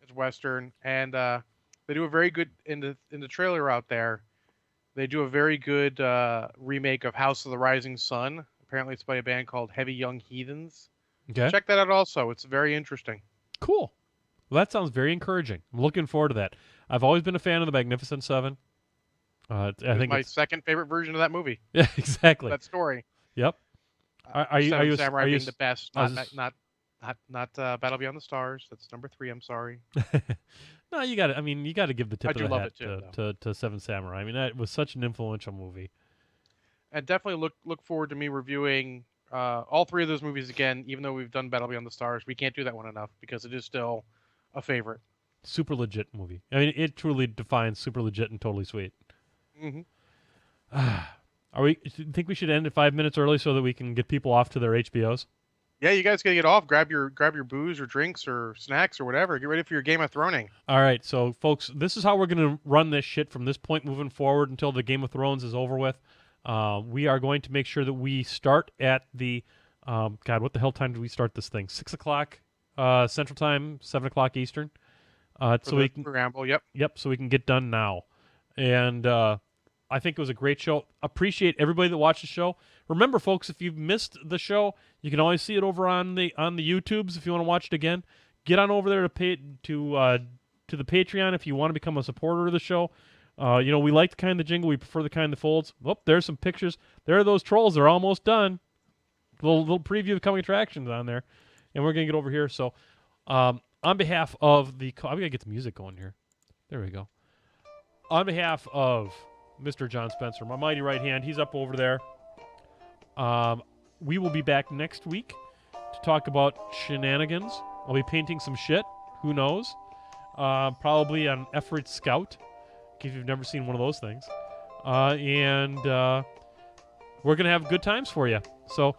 It's Western, and they do a very good in the trailer out there. They do a very good remake of House of the Rising Sun. Apparently, it's by a band called Heavy Young Heathens. Okay. Check that out. Also, it's very interesting. Cool. Well, that sounds very encouraging. I'm looking forward to that. I've always been a fan of the Magnificent Seven. I think my it's second favorite version of that movie. Yeah, exactly. That story. Yep. Are you Samurai are you being the best? Not Battle Beyond the Stars. That's number 3. I'm sorry. No, you got to. I mean, you got to give the tip I of do the love hat it too, to Seven Samurai. I mean, that was such an influential movie. And definitely look forward to me reviewing all 3 of those movies again. Even though we've done Battle Beyond the Stars, we can't do that one enough because it is still a favorite. Super legit movie. I mean, it truly defines super legit and totally sweet. Mm-hmm. Think we should end it 5 minutes early so that we can get people off to their HBOs? Yeah, you guys gotta get off. Grab your booze or drinks or snacks or whatever. Get ready for your Game of Throning. All right, so folks, this is how we're going to run this shit from this point moving forward until the Game of Thrones is over with. We are going to make sure that we start at the God, what the hell time did we start this thing? 6 o'clock Central Time, 7 o'clock Eastern. So we can preamble. Yep. So we can get done now. And I think it was a great show. Appreciate everybody that watched the show. Remember, folks, if you've missed the show, you can always see it over on the YouTubes if you want to watch it again. Get on over there to the Patreon if you want to become a supporter of the show. We like the kind of jingle. We prefer the kind that folds. Oh, there's some pictures. There are those trolls. They're almost done. Little preview of coming attractions on there. And we're going to get over here. So on behalf of the... I've got to get the music going here. There we go. On behalf of Mr. John Spencer, my mighty right hand, he's up over there. We will be back next week to talk about shenanigans. I'll be painting some shit. Who knows? Probably on Efrit Scout, if you've never seen one of those things. And we're going to have good times for you. So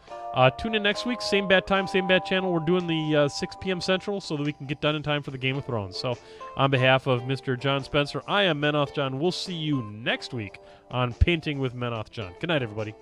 tune in next week. Same bad time, same bad channel. We're doing the 6 p.m. Central so that we can get done in time for the Game of Thrones. So on behalf of Mr. John Spencer, I am Menoth John. We'll see you next week on Painting with Menoth John. Good night, everybody.